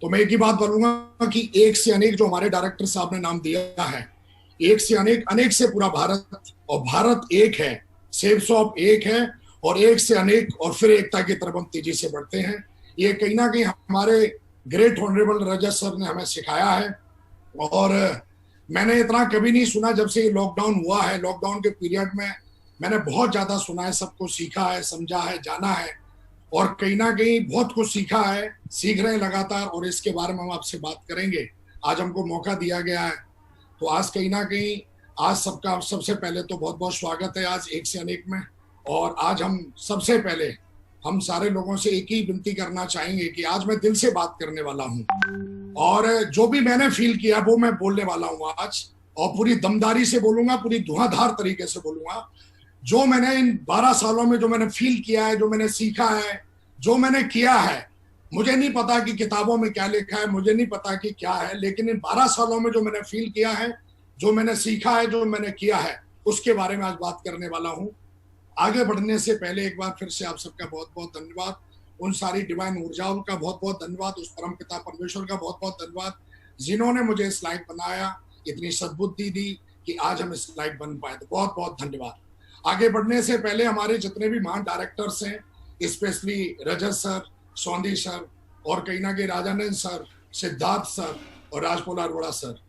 तो मैं एक ही बात बोलूंगा कि एक से अनेक जो हमारे डायरेक्टर साहब ने नाम दिया है, एक से अनेक, अनेक से पूरा भारत, और भारत एक है, सेब शॉप एक है, और एक से अनेक, और फिर एकता की तरफ हम तेजी से बढ़ते हैं। ये कहीं ना कहीं हमारे ग्रेट ऑनरेबल रजत सर ने हमें सिखाया है। और मैंने इतना कभी नहीं सुना जब से लॉकडाउन हुआ है। लॉकडाउन के पीरियड में मैंने बहुत ज्यादा सुना है, सबको सीखा है, समझा है, जाना है, और कहीं ना कहीं बहुत कुछ सीखा है, सीख रहे हैं लगातार, और इसके बारे में हम आपसे बात करेंगे। आज हमको मौका दिया गया है, तो आज कहीं ना कहीं आज सबका सबसे पहले तो बहुत बहुत स्वागत है आज एक से अनेक में। और आज हम सबसे पहले हम सारे लोगों से एक ही विनती करना चाहेंगे कि आज मैं दिल से बात करने वाला हूं, और जो भी मैंने फील किया वो मैं बोलने वाला हूं आज, और पूरी दमदारी से बोलूंगा, पूरी धुआंधार तरीके से बोलूंगा। जो मैंने इन 12 सालों में जो मैंने फील किया है, जो मैंने सीखा है, जो मैंने किया है, मुझे नहीं पता कि किताबों में क्या लिखा है, मुझे नहीं पता कि क्या है, लेकिन इन 12 सालों में जो मैंने फील किया है, जो मैंने सीखा है, जो मैंने किया है, उसके बारे में आज बात करने वाला हूं। आगे बढ़ने से पहले एक बार फिर से आप सबका बहुत बहुत धन्यवाद, उन सारी डिवाइन ऊर्जाओं का बहुत बहुत धन्यवाद, उस परम पिता परमेश्वर का बहुत बहुत धन्यवाद जिन्होंने मुझे इस लायक बनाया, इतनी सद्बुद्धि दी कि आज हम इस लायक बन पाए। तो बहुत बहुत धन्यवाद। आगे बढ़ने से पहले हमारे जितने भी महान डायरेक्टर्स हैं, स्पेशली रजत सर, सौंदी सर, और कहीं ना कहीं राजानंद सर, सिद्धार्थ सर और राजपोला अरोड़ा सर,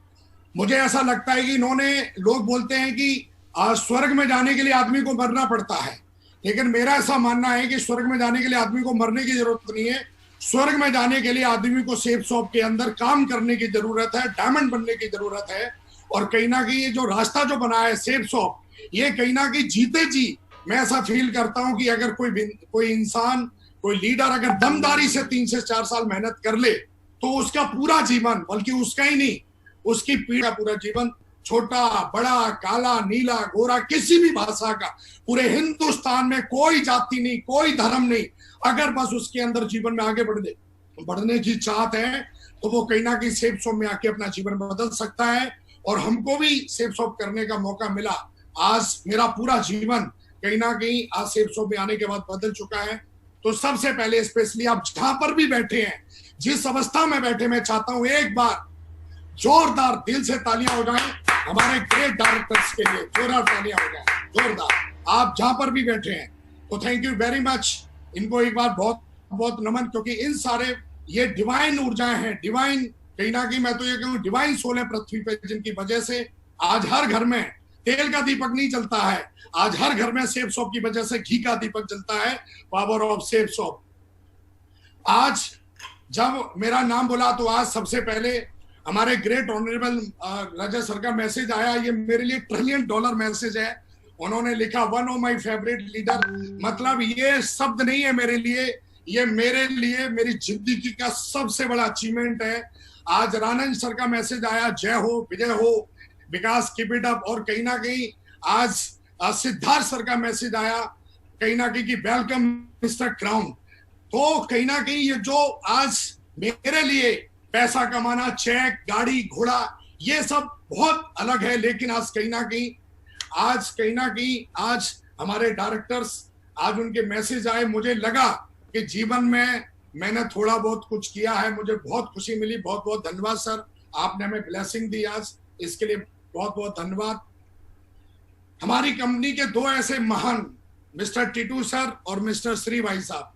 मुझे ऐसा लगता है कि इन्होंने, लोग बोलते हैं कि स्वर्ग में जाने के लिए आदमी को मरना पड़ता है, लेकिन मेरा ऐसा मानना है कि स्वर्ग में जाने के लिए आदमी को मरने की जरूरत नहीं है। स्वर्ग में जाने के लिए आदमी को सेब शॉप के अंदर काम करने की जरूरत है, डायमंड बनने की जरूरत है। और कहीं ना कहीं ये जो रास्ता जो बनाया है सेब शॉप, ये कहीं ना कहीं जीते जी मैं ऐसा फील करता हूं कि अगर कोई इंसान, कोई लीडर अगर दमदारी से 3 से 4 साल मेहनत कर ले, तो उसका पूरा जीवन, बल्कि उसका ही नहीं, उसकी पीढ़ी का पूरा जीवन, छोटा बड़ा, काला नीला गोरा, किसी भी भाषा का, पूरे हिंदुस्तान में कोई जाति नहीं, कोई धर्म नहीं, अगर बस उसके अंदर जीवन में आगे बढ़ने की चाहत है, तो वो कहीं ना कहीं सेब शॉप में आके अपना जीवन बदल सकता है। और हमको भी सेब शॉप करने का मौका मिला। आज मेरा पूरा जीवन कहीं ना कहीं आज सेब शॉप में आने के बाद बदल चुका है। तो सबसे पहले स्पेशली आप जहां पर भी बैठे हैं, जिस अवस्था में बैठे, मैं चाहता हूं एक बार जोरदार दिल से तालियां हो जाएं हमारे ग्रेट डायरेक्टर्स के लिए, जोरदार तालियां हो जाएं, जोरदार, आप जहां पर भी बैठे हैं। तो थैंक यू वेरी मच, इनको एक बार बहुत बहुत नमन, क्योंकि इन सारे ये डिवाइन ऊर्जाएं हैं, डिवाइन, कहीं ना कहीं मैं तो ये कहूँ डिवाइन सोल है पृथ्वी पे, जिनकी वजह से आज हर घर में तेल का दीपक नहीं जलता है, आज हर घर में सेब शॉप की वजह से घी का दीपक जलता है। पावर ऑफ सेब शॉप। आज जब मेरा नाम बोला तो आज सबसे पहले हमारे ग्रेट ऑनरेबल रजत सर का मैसेज आया। ये मेरे लिए $1 ट्रिलियन मैसेज है। उन्होंने लिखा one of my favourite leader, मतलब ये शब्द नहीं है मेरे लिए, ये मेरे लिए मेरी जिंदगी का सबसे बड़ा अचीवमेंट है। आज रानंद सर का मैसेज आया, जय हो, विजय हो, विकास, कीप इट अप। और कहीं ना कहीं आज सिद्धार्थ सर का मैसेज आया, कहीं ना कहीं कि वेलकम मिस्टर क्राउन। तो कहीं ना कहीं ये जो आज मेरे लिए पैसा कमाना, चेक, गाड़ी, घोड़ा, ये सब बहुत अलग है, लेकिन आज कहीं ना कहीं आज हमारे डायरेक्टर्स, आज उनके मैसेज आए, मुझे लगा कि जीवन में मैंने थोड़ा बहुत कुछ किया है, मुझे बहुत खुशी मिली। बहुत बहुत धन्यवाद सर, आपने हमें ब्लेसिंग दी आज, इसके लिए बहुत बहुत धन्यवाद। हमारी कंपनी के 2 ऐसे महान, मिस्टर टीटू सर और मिस्टर श्री भाई साहब,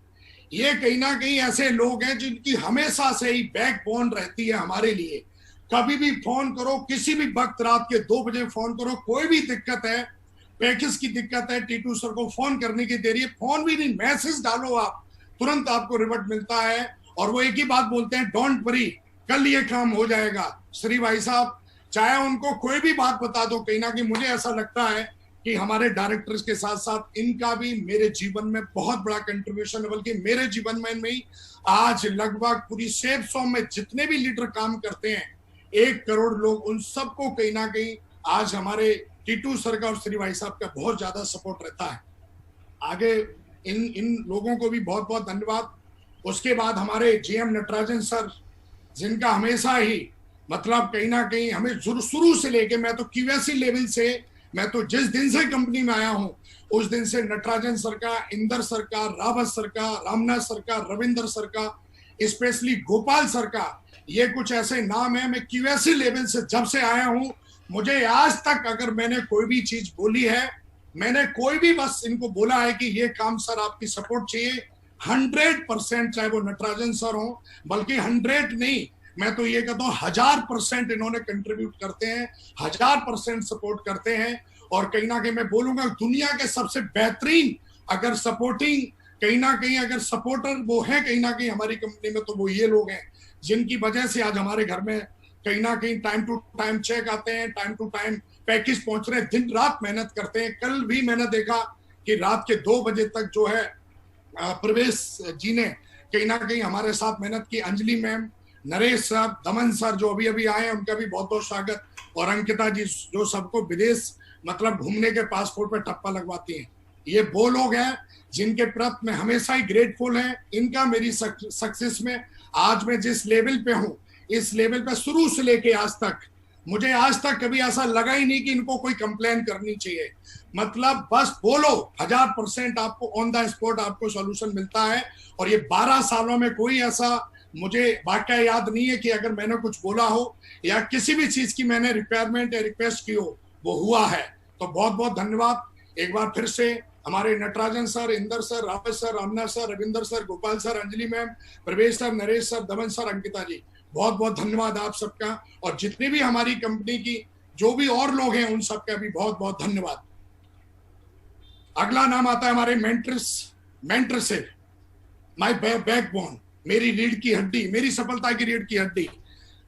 ये कहीं ना कहीं ऐसे लोग हैं जिनकी हमेशा से ही बैकबोन रहती है हमारे लिए। कभी भी फोन करो, किसी भी वक्त, रात के 2 बजे फोन करो, कोई भी दिक्कत है, पैकेज की दिक्कत है, टीटू सर को फोन करने की देरी है, फोन भी नहीं, मैसेज डालो आप, तुरंत आपको रिवर्ट मिलता है। और वो एक ही बात बोलते हैं, डोंट वरी, कल ये काम हो जाएगा। श्री भाई साहब, चाहे उनको कोई भी बात बता दो, कहीं ना कहीं मुझे ऐसा लगता है कि हमारे डायरेक्टर्स के साथ साथ इनका भी मेरे जीवन में बहुत बड़ा कंट्रीब्यूशन है। बल्कि मेरे जीवन में ही आज लगभग पूरी सेब शॉप में जितने भी लीडर काम करते हैं, 1 करोड़ लोग, उन सबको कहीं ना कहीं आज हमारे टीटू सर का और श्री भाई साहब का बहुत ज्यादा सपोर्ट रहता है। आगे इन लोगों को भी बहुत बहुत धन्यवाद। उसके बाद हमारे जीएम नटराजन सर, जिनका हमेशा ही मतलब कहीं ना कहीं हमें शुरू से लेके, मैं तो क्यूएससी लेवल से, मैं तो जिस दिन से कंपनी में आया हूं उस दिन से नटराजन सर का, इंदर सर का, रावत सर का, रामनाथ सर का, रविंदर सर का, स्पेशली गोपाल सर का, ये कुछ ऐसे नाम है। मैं क्यूएससी लेवल से जब से आया हूं, मुझे आज तक अगर मैंने कोई भी चीज बोली है, मैंने कोई भी बस इनको बोला है कि ये काम सर आपकी सपोर्ट चाहिए, 100%, चाहे वो नटराजन सर हो, बल्कि 100 नहीं, मैं तो ये कहता हूँ 1000% इन्होंने कंट्रीब्यूट करते हैं, 1000% सपोर्ट करते हैं। और कहीं ना कहीं मैं बोलूंगा दुनिया के सबसे बेहतरीन अगर सपोर्टिंग कहीं ना कहीं अगर सपोर्टर वो है कहीं ना कहीं हमारी कंपनी में, तो वो ये लोग हैं जिनकी वजह से आज हमारे घर में कहीं ना कहीं टाइम टू टाइम चेक आते हैं, टाइम टू टाइम पैकेज पहुंच रहे हैं, दिन रात मेहनत करते हैं। कल भी मैंने देखा कि रात के 2 बजे तक जो है प्रवेश जी ने कहीं ना कहीं हमारे साथ मेहनत की। Anjali ma'am, Naresh sir, Daman sir जो अभी अभी आए हैं, उनका भी बहुत बहुत स्वागत। और अंकिता जी जो सबको विदेश मतलब घूमने के पासपोर्ट पर ठप्पा लगवाती हैं, ये वो लोग हैं जिनके प्रति मैं हमेशा ही ग्रेटफुल है। इनका मेरी सक्सेस में आज मैं जिस लेवल पे हूँ, इस लेवल पे शुरू से लेके आज तक मुझे आज तक कभी ऐसा लगा ही नहीं कि इनको कोई कंप्लेन करनी चाहिए। मतलब बस बोलो, 1000% आपको ऑन द स्पॉट आपको सॉल्यूशन मिलता है। और ये 12 सालों में कोई ऐसा मुझे वाकया याद नहीं है कि अगर मैंने कुछ बोला हो या किसी भी चीज की मैंने रिक्वायरमेंट या रिक्वेस्ट की हो, वो हुआ है। तो बहुत बहुत धन्यवाद एक बार फिर से हमारे Natarajan sir, Inder sir, Rawat sir, Ramana sir, Ravinder sir, Gopal sir, Anjali ma'am, Pravesh sir, Naresh sir, Daman sir, Ankita ji, बहुत बहुत धन्यवाद आप सबका। और जितनी भी हमारी कंपनी की जो भी और लोग हैं उन सबका भी बहुत बहुत धन्यवाद। अगला नाम आता है हमारे मेंटरशिप, माय बैकबोन, मेरी रीढ़ की हड्डी, मेरी सफलता की रीढ़ की हड्डी।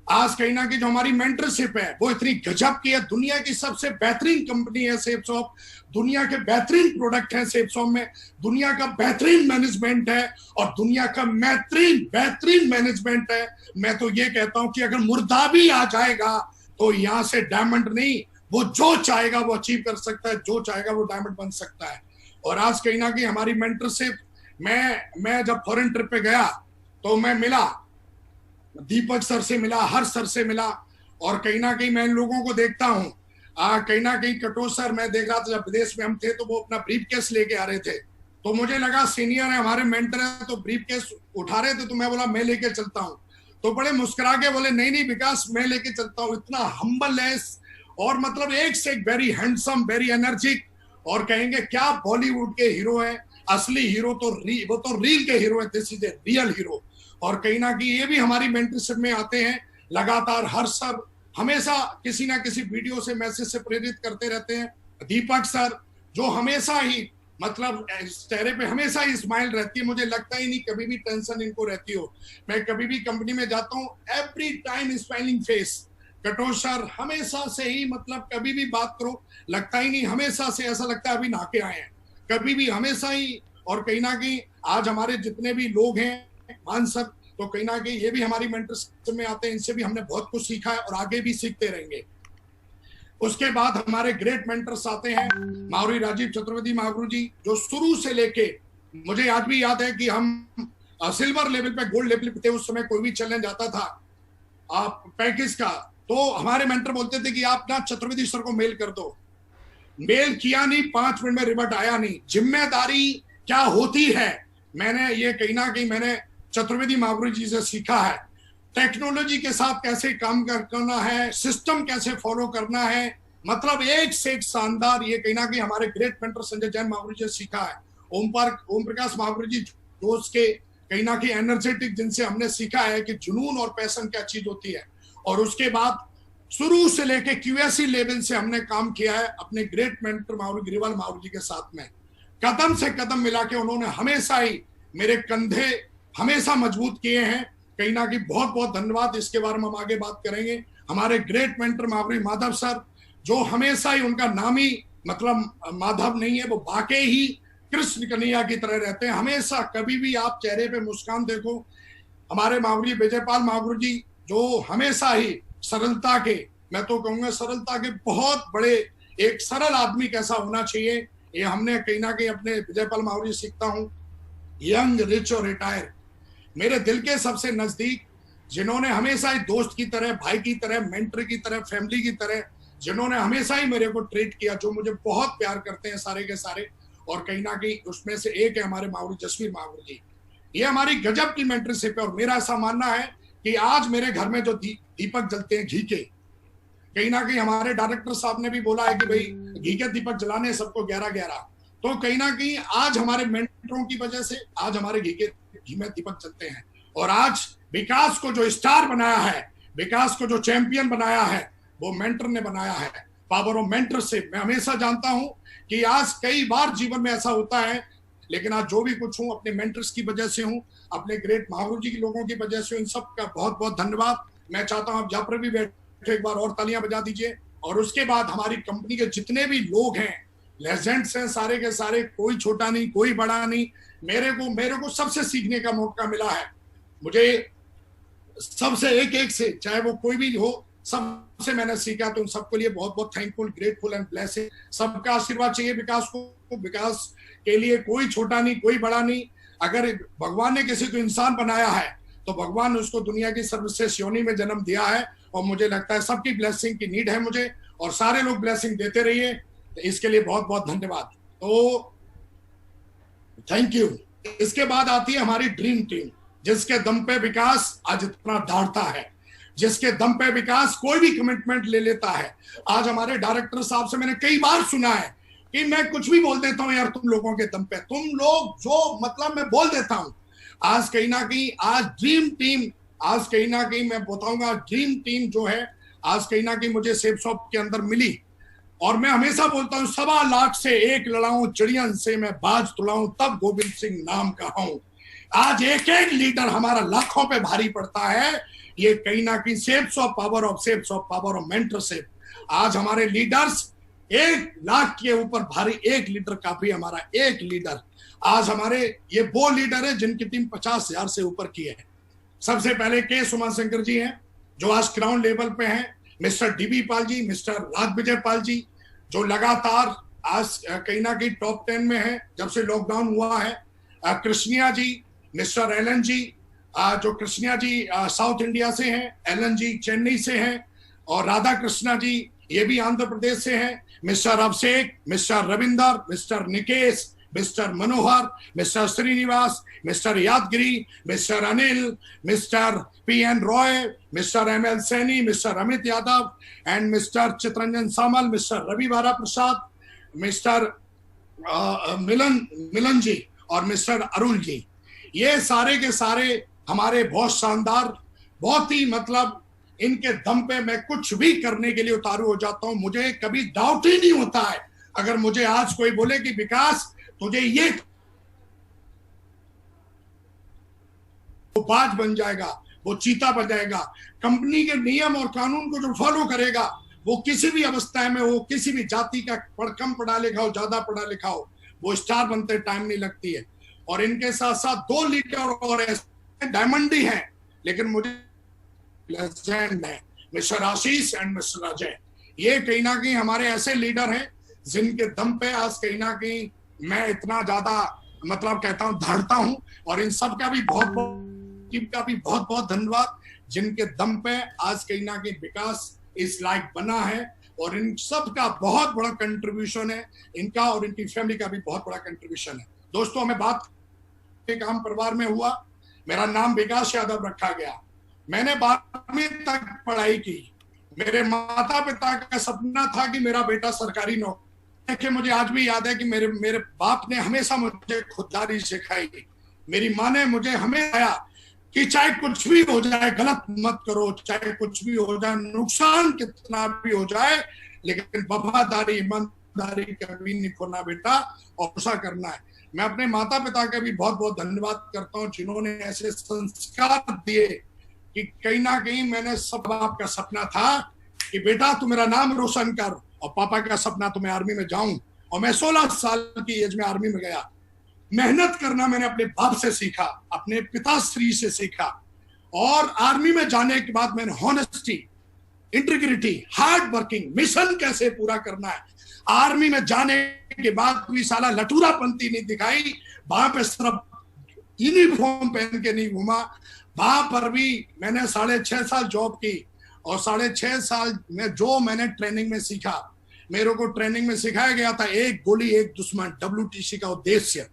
आज कहीं ना कहीं जो हमारी मेंटरशिप है वो इतनी गजब की है। दुनिया की सबसे बेहतरीन कंपनी है सेफसॉफ्ट, दुनिया के बेहतरीन प्रोडक्ट हैं सेफसॉफ्ट में, दुनिया का बेहतरीन मैनेजमेंट है और दुनिया का बेहतरीन मैनेजमेंट है। मैं तो ये कहता हूं कि अगर मुर्दा भी आ जाएगा तो यहाँ से डायमंड नहीं, वो जो चाहेगा वो अचीव कर सकता है, जो चाहेगा वो डायमंड बन सकता है। और आज कहीं ना कहीं हमारी मेंटरशिप, मैं जब फॉरेन ट्रिप पे गया तो मैं मिला, दीपक सर से मिला, हर्ष सर से मिला। और कहीं ना कहीं मैं इन लोगों को देखता हूँ, कहीं ना कहीं कटोच सर मैं देख रहा था जब विदेश में हम थे तो वो अपना ब्रीफ केस लेके आ रहे थे, तो मुझे लगा सीनियर है हमारे मेंटर है तो ब्रीफ केस उठा रहे थे, तो मैं बोला मैं लेके चलता हूँ। तो बड़े मुस्कुरा के बोले नहीं नहीं विकास मैं लेके चलता हूँ। इतना हम्बलनेस और मतलब एक से एक वेरी हैंडसम, वेरी एनर्जिक। और कहेंगे क्या बॉलीवुड के हीरो हैं, असली हीरो तो वो तो रील के हीरो है, this is a real hero. और कहीं ना कहीं ये भी हमारी मेंटरशिप में आते हैं लगातार। हर सर हमेशा किसी ना किसी वीडियो से, मैसेज से प्रेरित करते रहते हैं। दीपक सर जो हमेशा ही मतलब चेहरे पे हमेशा ही स्माइल रहती है, मुझे लगता ही नहीं कभी भी टेंशन इनको रहती हो। मैं कभी भी कंपनी में जाता हूँ, every time smiling face. Katoch sir हमेशा से ही मतलब कभी भी बात करो लगता ही नहीं, हमेशा से ऐसा लगता है अभी नहा के आए हैं, कभी भी हमेशा ही। और कहीं ना कहीं आज हमारे जितने भी लोग हैं मान सर, तो कहीं ना कहीं ये भी हमारी मेंटरशिप में आते हैं, इनसे भी हमने बहुत कुछ सीखा है और आगे भी सीखते रहेंगे। उसके बाद हमारे ग्रेट मेंटर्स आते हैं मावरी राजीव चतुर्वेदी महागुरु जी, जो शुरू से लेके मुझे आज भी याद है कि हम सिल्वर लेवल पे, गोल्ड लेवल पे थे उस समय, कोई भी चैलेंज आता था आप पैकेज का तो हमारे मेंटर बोलते थे कि आप ना चतुर्वेदी सर को मेल कर दो। मेल किया नहीं, 5 मिनट में रिवर्ट आया नहीं। जिम्मेदारी क्या होती है मैंने ये कहीं ना कहीं मैंने चतुर्वेदी महागुरु जी से सीखा है। टेक्नोलॉजी के साथ कैसे काम करना है, सिस्टम कैसे फॉलो करना है, मतलब एक से एक शानदार। ये कहीं ना कहीं हमारे ग्रेट मेंटर संजय जैन महागुरु जी से सीखा है। ओम प्रकाश महागुरु जी जोश के कहीं ना कहीं एनर्जेटिक, जिनसे हमने सीखा है कि जुनून और पैशन क्या चीज होती है। और उसके बाद शुरू से लेके क्यूएससी लेवल से हमने काम किया है अपने ग्रेट मेंटर महागुरु गिरिवाल महागुरु जी के साथ में। कदम से कदम मिला के उन्होंने हमेशा ही मेरे कंधे हमेशा मजबूत किए हैं। कहीं ना कहीं बहुत बहुत धन्यवाद। इसके बारे में हम आगे बात करेंगे। हमारे great mentor Mahaguru Madhav sir, जो हमेशा ही उनका नाम ही मतलब माधव नहीं है, वो वाकई ही कृष्ण कन्हैया की तरह रहते हैं। हमेशा कभी भी आप चेहरे पे मुस्कान देखो। हमारे महागुरु जी विजयपाल महागुरु जी, जो हमेशा ही सरलता के, मैं तो कहूंगा सरलता के बहुत बड़े, एक सरल आदमी कैसा होना चाहिए, ये हमने कहीं ना कहीं अपने विजयपाल महागुरु जी सीखता हूँ। यंग, रिच और रिटायर, मेरे दिल के सबसे नजदीक, जिन्होंने हमेशा ही दोस्त की तरह, भाई की तरह, मेंटर की तरह, फैमिली की तरह, जिन्होंने हमेशा ही मेरे को ट्रीट किया, जो मुझे बहुत प्यार करते हैं सारे के सारे। और कहीं ना कहीं उसमें से एक है हमारे महागुरु जसवीर महागुरु जी। ये हमारी गजब की मेंटरशिप है। और मेरा ऐसा मानना है कि आज मेरे घर में जो दीपक जलते हैं घी के, कहीं ना कहीं हमारे डायरेक्टर साहब ने भी बोला है कि भाई घी के दीपक जलाने सबको 11-11, तो कहीं ना कहीं आज हमारे मेंटरों की वजह से आज हमारे घी में दीपक जलते हैं। और आज विकास को जो स्टार बनाया है, विकास को जो चैंपियन बनाया है, वो मेंटर ने बनाया है। Power of mentorship. मैं हमेशा जानता हूं कि आज कई बार जीवन में ऐसा होता है, लेकिन आज जो भी कुछ हूं अपने मेंटर्स की वजह से हूं, अपने ग्रेट महागुरु जी के लोगों की वजह से। इन सब का बहुत बहुत धन्यवाद। मैं चाहता हूं आप जहां पर भी बैठे एक बार और तालियां बजा दीजिए। और उसके बाद हमारी कंपनी के जितने भी लोग हैं, लेजेंड्स हैं सारे के सारे, कोई छोटा नहीं कोई बड़ा नहीं। मेरे को सबसे सीखने का मौका मिला है। मुझे सबसे एक से, चाहे वो कोई भी हो, सबसे मैंने सीखा। तो उन सबके लिए बहुत बहुत थैंकफुल, ग्रेटफुल एंड ब्लेसिंग। सबका आशीर्वाद चाहिए विकास को। विकास के लिए कोई छोटा नहीं कोई बड़ा नहीं। अगर भगवान ने किसी को इंसान बनाया है तो भगवान ने उसको दुनिया की सर्वश्रेष्ठ योनि में जन्म दिया है। और मुझे लगता है सबकी ब्लेसिंग की नीड है मुझे, और सारे लोग ब्लेसिंग देते रहिए। तो इसके लिए बहुत बहुत धन्यवाद। तो थैंक यू। इसके बाद आती है हमारी ड्रीम टीम, जिसके दम पे विकास आज इतना दौड़ता है, जिसके दम पे विकास कोई भी कमिटमेंट ले लेता है। आज हमारे डायरेक्टर साहब से मैंने कई बार सुना है कि मैं कुछ भी बोल देता हूं यार तुम लोगों के दम पे, तुम लोग जो मतलब मैं बोल देता हूं। आज कहीं ना कहीं आज ड्रीम टीम, आज कहीं ना कहीं मैं बताऊंगा ड्रीम टीम जो है, आज कहीं ना कहीं मुझे सेफ शॉप के अंदर मिली। और मैं हमेशा बोलता हूं 1.25 से 1 लड़ाऊं, चिड़ियन से मैं बाज तुड़ाऊं, तब गोविंद सिंह नाम कहूं। आज एक एक लीडर हमारा लाखों पे भारी पड़ता है। ये कहीं ना कहीं ceps of power of mentorship. आज हमारे लीडर्स 1 लाख के ऊपर भारी, एक लीडर काफी, हमारा एक लीडर। आज हमारे ये वो लीडर है जिनकी टीम 50,000 से ऊपर की है। सबसे पहले के सुमा शंकर जी हैं, जो आज ग्राउंड लेवल पे हैं। Mister dB Pal ji, mister राज विजय पाल जी, जो लगातार आज कहीं ना कहीं टॉप 10 में है जब से लॉकडाउन हुआ है। कृष्णिया जी, मिस्टर एलन जी, जो कृष्णिया जी साउथ इंडिया से हैं, एलन जी चेन्नई से हैं, और राधा कृष्णा जी ये भी आंध्र प्रदेश से हैं। Mister Abhishek, mister Ravinder, mister Nikesh, mister Manohar, mister Srinivas, mister Yadagiri, mister Anil, mister PN Roy, mister ML Saini, mister Amit Yadav, and mister Chitranjan Samal, mister Ravi Bara Prasad, mister मिलन जी, और मिस्टर अरुण जी। ये सारे के सारे हमारे बहुत शानदार, बहुत ही मतलब इनके दम पे मैं कुछ भी करने के लिए उतारू हो जाता हूं। मुझे कभी डाउट ही नहीं होता है। अगर मुझे आज कोई बोले कि विकास तुझे ये, वो बाज बन जाएगा, वो चीता बन जाएगा। कंपनी के नियम और कानून को जो फॉलो करेगा, वो किसी भी अवस्था में हो, किसी भी जाति का कम पढ़ा लिखा हो, ज्यादा पढ़ा लिखा हो, वो स्टार बनते टाइम नहीं लगती है। और इनके साथ साथ 2 लीडर और ऐसे डायमंड ही हैं, लेकिन मुझे लेजेंड है, mister Ashish and mister Ajay. ये कहीं ना कहीं हमारे ऐसे लीडर हैं जिनके दम पे आज कहीं ना कहीं मैं इतना ज्यादा मतलब कहता हूं धड़ता हूं। और इन सब का भी बहुत बहुत धन्यवाद, जिनके दम पे आज कहीं ना कहीं विकास इस लायक बना है। और इन सब का बहुत बड़ा कंट्रीब्यूशन है, इनका और इनकी फैमिली का भी बहुत बड़ा कंट्रीब्यूशन है। दोस्तों, हमें बात एक आम परिवार में हुआ, मेरा नाम विकास यादव रखा गया। मैंने 12वीं तक पढ़ाई की। मेरे माता पिता का सपना था कि मेरा बेटा सरकारी नौकरी के। मुझे आज भी याद है कि मेरे बाप ने हमेशा मुझे खुददारी सिखाई। मेरी माँ ने मुझे हमेशा कि चाहे कुछ भी हो जाए गलत मत करो, चाहे कुछ भी हो जाए, नुकसान कितना भी हो जाए, लेकिन वफादारी ईमानदारी कभी नहीं खोना बेटा, और ऐसा करना है। मैं अपने माता पिता का भी बहुत बहुत धन्यवाद करता हूँ, जिन्होंने ऐसे संस्कार दिए कि कहीं ना कहीं मैंने सब बाप का सपना था कि बेटा तू मेरा नाम रोशन कर, और पापा का सपना तो मैं आर्मी में जाऊं। और मैं 16 साल की एज में आर्मी में गया। मेहनत करना मैंने अपने बाप से सीखा, अपने पिताश्री से सीखा। और आर्मी में जाने के बाद मैंने honesty, integrity, hard working, mission कैसे पूरा करना है। आर्मी में जाने के बाद कोई साला लटूरापंती नहीं दिखाई। वहां पे सिर्फ यूनिफॉर्म पहन के नहीं घूमा। वहां पर भी मैंने 6.5 साल जॉब की, और 6.5 साल में जो मैंने ट्रेनिंग में सीखा, मेरे को ट्रेनिंग में सिखाया गया था एक गोली एक दुश्मन, WTC का उद्देश्य।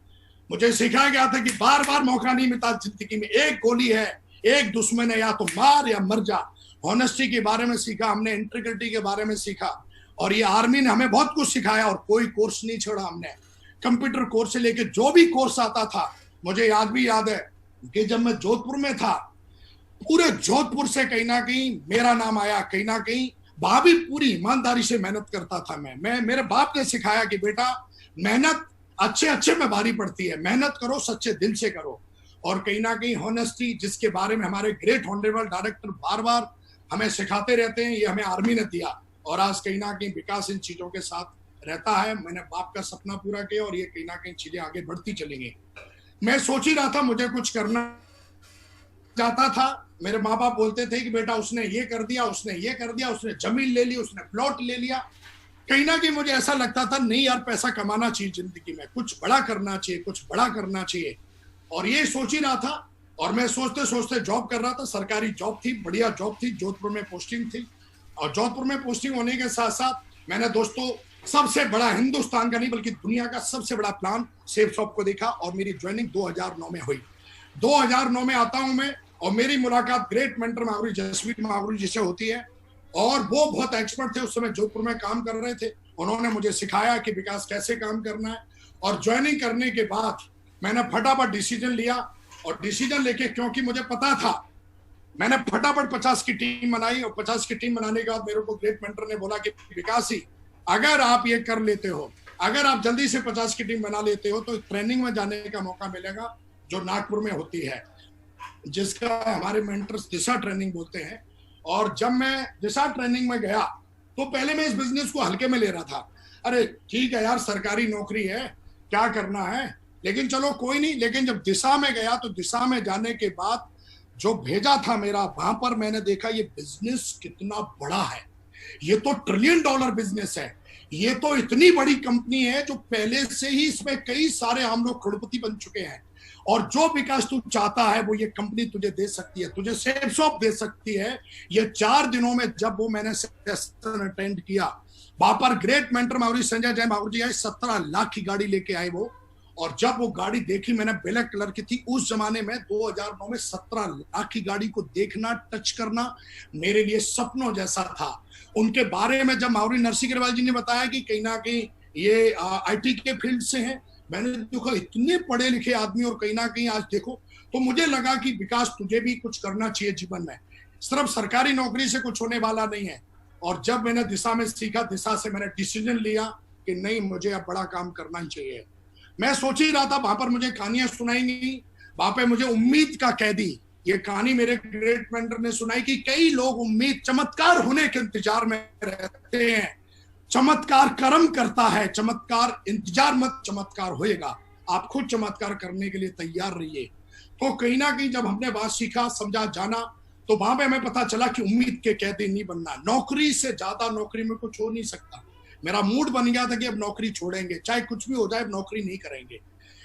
मुझे सिखाया गया था कि बार बार मौका नहीं मिलता जिंदगी में, एक गोली है, एक दुश्मन है, या तो मार या मर जा। ऑनेस्टी के बारे में सीखा हमने, इंटीग्रिटी के बारे में सीखा, और ये आर्मी ने हमें बहुत कुछ सिखाया। और कोई कोर्स नहीं छोड़ा हमने, कंप्यूटर कोर्स से लेके जो भी कोर्स आता था। मुझे याद है कि जब मैं जोधपुर में था, पूरे जोधपुर से कहीं ना कहीं मेरा नाम आया, कहीं ना कहीं वहां भी पूरी ईमानदारी से मेहनत करता था मैं मेरे बाप ने सिखाया कि बेटा मेहनत अच्छे में भारी पड़ती है, मेहनत करो, सच्चे दिल से करो। और कहीं ना कहीं हॉनेस्टी, जिसके बारे में हमारे ग्रेट ऑनरेबल डायरेक्टर बार बार हमें सिखाते रहते हैं, ये हमें आर्मी ने दिया। और आज कहीं ना कहीं विकास इन चीजों के साथ रहता है। मैंने बाप का सपना पूरा किया और ये कहीं ना कहीं चीजें आगे बढ़ती चलेंगी। मैं सोच ही रहा था मुझे कुछ करना चाहता था। मेरे माँ बाप बोलते थे कि बेटा उसने ये कर दिया, उसने ये कर दिया, उसने जमीन ले ली, उसने प्लॉट ले लिया। कहीं ना कहीं मुझे ऐसा लगता था नहीं यार, पैसा कमाना चाहिए जिंदगी में, कुछ बड़ा करना चाहिए, कुछ बड़ा करना चाहिए। और ये सोच ही रहा था। और मैं सोचते सोचते जॉब कर रहा था, सरकारी जॉब थी, बढ़िया जॉब थी, जोधपुर में पोस्टिंग थी। और जोधपुर में पोस्टिंग होने के साथ साथ मैंने दोस्तों सबसे बड़ा, हिंदुस्तान का नहीं बल्कि दुनिया का सबसे बड़ा प्लान सेफ शॉप को देखा। और मेरी ज्वाइनिंग 2009 में हुई। 2009 में आता हूं मैं, और मेरी मुलाकात ग्रेट मेंटर मागुरी जसवीर मागुरी जी से होती है। और वो बहुत एक्सपर्ट थे, उस समय जोधपुर में काम कर रहे थे। उन्होंने मुझे सिखाया कि विकास कैसे काम करना है। और ज्वाइनिंग करने के बाद मैंने फटाफट डिसीजन लिया। और डिसीजन लेके, क्योंकि मुझे पता था, मैंने फटाफट 50 की टीम बनाई। और 50 की टीम बनाने के बाद मेरे को ग्रेट मेंटर ने बोला कि विकास ही, अगर आप ये कर लेते हो, अगर आप जल्दी से 50 की टीम बना लेते हो, तो ट्रेनिंग में जाने का मौका मिलेगा जो नागपुर में होती है, जिसका हमारे मेंटर्स दिशा ट्रेनिंग बोलते हैं। और जब मैं दिशा ट्रेनिंग में गया तो पहले मैं इस बिजनेस को हल्के में ले रहा था। अरे ठीक है यार, सरकारी नौकरी है, क्या करना है, लेकिन चलो कोई नहीं। लेकिन जब दिशा में गया तो दिशा में जाने के बाद जो भेजा था मेरा, वहां पर मैंने देखा ये बिजनेस कितना बड़ा है। ये तो $1 ट्रिलियन बिजनेस है। ये तो इतनी बड़ी कंपनी है जो पहले से ही इसमें कई सारे हम लोग करोड़पति बन चुके हैं। और जो विकास तू चाहता है वो ये कंपनी तुझे दे सकती है, तुझे सेफ शॉप दे सकती है। ये 4 दिनों में जब वो मैंने सेशन अटेंड किया, वहां पर ग्रेट मेंटर मागुरी संजय जैन मागुरी जी आए, 17 लाख की गाड़ी लेके आए वो। और जब वो गाड़ी देखी मैंने, ब्लैक कलर की थी। उस जमाने में 2009 में 17 लाख की गाड़ी को देखना, टच करना मेरे लिए सपनों जैसा था। उनके बारे में जब मागुरी नरसिंह अग्रवाल जी ने बताया कि कहीं ना कहीं ये IT के फील्ड से हैं, मैंने देखा इतने पढ़े लिखे आदमी, और कहीं ना कहीं आज देखो, तो मुझे लगा कि विकास तुझे भी कुछ करना चाहिए जीवन में, सिर्फ सरकारी नौकरी से कुछ होने वाला नहीं है। और जब मैंने दिशा में सीखा, दिशा से मैंने डिसीजन लिया कि नहीं, मुझे अब बड़ा काम करना ही चाहिए। मैं सोच ही रहा था, वहां पर मुझे कहानियां सुनाई नहीं, वहां पे मुझे उम्मीद का कैदी, ये कहानी मेरे ग्रेट मेंटर ने सुनाई कि कई लोग उम्मीद, चमत्कार होने के इंतजार में रहते हैं। चमत्कार कर्म करता है, चमत्कार इंतजार मत, चमत्कार होएगा। आप खुद चमत्कार करने के लिए तैयार रहिए। तो कहीं ना कहीं जब हमने बात सीखा, समझा, जाना, तो वहां पे हमें पता चला कि उम्मीद के कैदी नहीं बनना। नौकरी से ज्यादा नौकरी में कुछ हो नहीं सकता। मेरा मूड बन गया था कि अब नौकरी छोड़ेंगे, चाहे कुछ भी हो जाए, अब नौकरी नहीं करेंगे।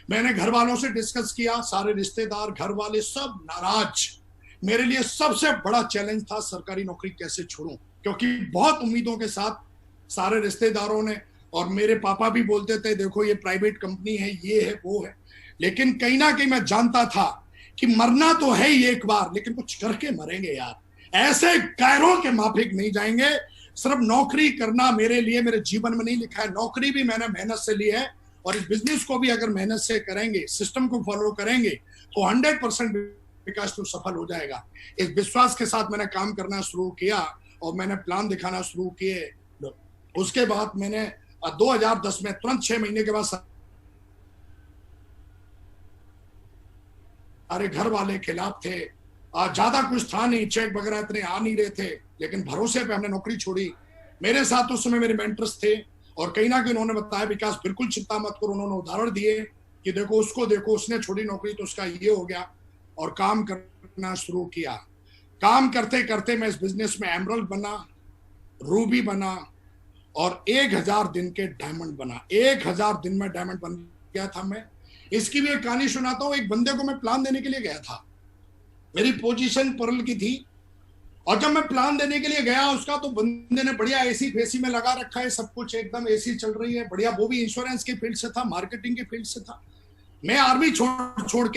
मैंने घर वालों से डिस्कस किया, सारे रिश्तेदार, घर वाले सब नाराज। मेरे लिए सबसे बड़ा चैलेंज था सरकारी नौकरी कैसे छोड़ूं, क्योंकि बहुत उम्मीदों के साथ सारे रिश्तेदारों ने, और मेरे पापा भी बोलते थे देखो ये प्राइवेट कंपनी है, ये है, वो है। लेकिन कहीं ना कहीं मैं जानता था कि मरना तो है ही एक बार, लेकिन कुछ करके मरेंगे यार, ऐसे गैरों के माफिक नहीं जाएंगे। सिर्फ नौकरी करना मेरे लिए, मेरे जीवन में नहीं लिखा है। नौकरी भी मैंने मेहनत से ली है, और इस बिजनेस को भी अगर मेहनत से करेंगे, सिस्टम को फॉलो करेंगे, तो 100% विकास तो सफल हो जाएगा। इस विश्वास के साथ मैंने काम करना शुरू किया, और मैंने प्लान दिखाना शुरू किए। उसके बाद मैंने 2010 में तुरंत 6 महीने के बाद सारे घर वाले खिलाफ थे। ज्यादा कुछ था नहीं, चेक वगैरह इतने आ नहीं रहे थे, लेकिन भरोसे पे हमने नौकरी छोड़ी। मेरे साथ उस समय मेरे मेंटर्स थे, और कहीं ना कहीं उन्होंने बताया विकास बिल्कुल चिंता मत करो। उन्होंने उदाहरण दिए कि देखो उसको देखो, उसने छोड़ी नौकरी तो उसका ये हो गया। और काम करना शुरू किया। काम करते करते मैं इस बिजनेस में एमरल्ड बना, रूबी बना, और 1000 दिन के डायमंड बना। 1000 दिन में डायमंड बन गया था मैं। इसकी भी एक कहानी सुनाता हूँ। एक बंदे को मैं प्लान देने के लिए गया था, मेरी पोजीशन पर्ल की थी, और जब मैं प्लान देने के लिए गया उसका, तो बंदे ने बढ़िया एसी फेसी में लगा रखा है, सब कुछ एकदम एसी चल रही है बढ़िया। वो भी इंश्योरेंस के फील्ड से था, मार्केटिंग के फील्ड से था। मैं आर्मी छोड़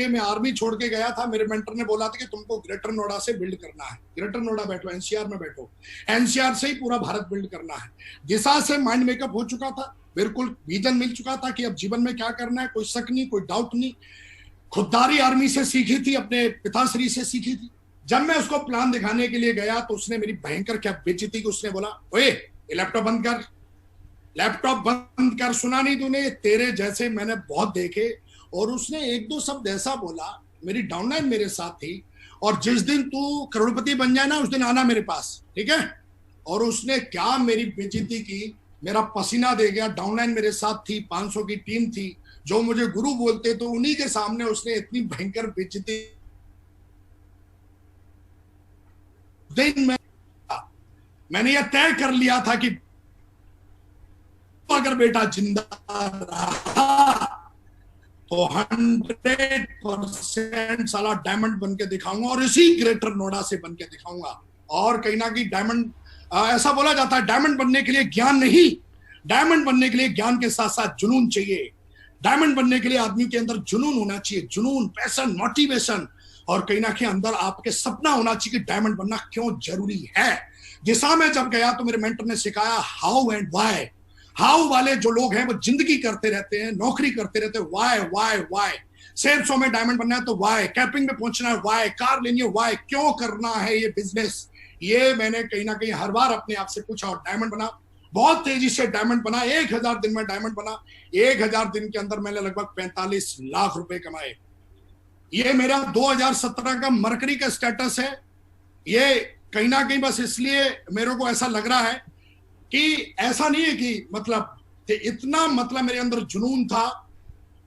के गया था। मेरे मेंटर ने बोला था कि तुमको ग्रेटर नोएडा से बिल्ड करना है, ग्रेटर नोएडा बैठो, एनसीआर में बैठो, एनसीआर से ही पूरा भारत बिल्ड करना है। दिशा से माइंड मेकअप हो चुका था, बिल्कुल विजन मिल चुका था कि अब जीवन में क्या करना है, कोई शक नहीं, कोई डाउट नहीं। खुददारी आर्मी से सीखी थी, अपने पिताश्री से सीखी थी। जब मैं उसको प्लान दिखाने के लिए गया तो उसने मेरी भयंकर क्या बेइज्जती की। उसने बोला, ओए ये लैपटॉप बंद कर, लैपटॉप बंद कर, सुना नहीं तूने, तेरे जैसे मैंने बहुत देखे। और उसने एक दो शब्द ऐसा बोला, मेरी डाउनलाइन मेरे साथ थी, और जिस दिन तू करोड़पति बन जाए ना उस दिन आना मेरे पास, ठीक है। और उसने क्या मेरी बेइज्जती की, मेरा पसीना दे गया। डाउनलाइन मेरे साथ थी, 500 की टीम थी, जो मुझे गुरु बोलते, तो उन्हीं के सामने उसने इतनी भयंकर बेइज्जती। दिन में मैंने यह तय कर लिया था कि अगर बेटा जिंदा रहा तो 100% साला डायमंड बन के दिखाऊंगा, और इसी ग्रेटर नोएडा से बन के दिखाऊंगा। और कहीं ना कहीं डायमंड, ऐसा बोला जाता है डायमंड बनने के लिए ज्ञान नहीं, डायमंड बनने के लिए ज्ञान के साथ साथ जुनून चाहिए। डायमंड बनने के लिए आदमी के अंदर जुनून होना चाहिए, जुनून, पैशन, मोटिवेशन, और कहीं ना कहीं अंदर आपके सपना होना चाहिए कि डायमंड बनना क्यों जरूरी है। दिशा में जब गया तो मेरे मेंटर ने सिखाया हाउ एंड व्हाई। हाउ वाले जो लोग हैं वो जिंदगी करते रहते हैं, नौकरी करते रहते हैं, वाई वाई वाई। सेल्स में डायमंड बनना है तो वाई, कैपिंग में पहुंचना है वाई, कार लेनी है वाई, क्यों करना है ये बिजनेस। ये मैंने कहीं ना कहीं हर बार अपने आप से पूछा, और डायमंड बना, बहुत तेजी से डायमंड बना। 1000 दिन में डायमंड बना। 1000 दिन के अंदर मैंने लगभग 45 लाख रुपए कमाए। ये मेरा 2017 का मरकरी का स्टेटस है। ये कहीं ना कहीं बस इसलिए मेरे को ऐसा लग रहा है कि ऐसा नहीं है कि मतलब इतना, मतलब मेरे अंदर जुनून था।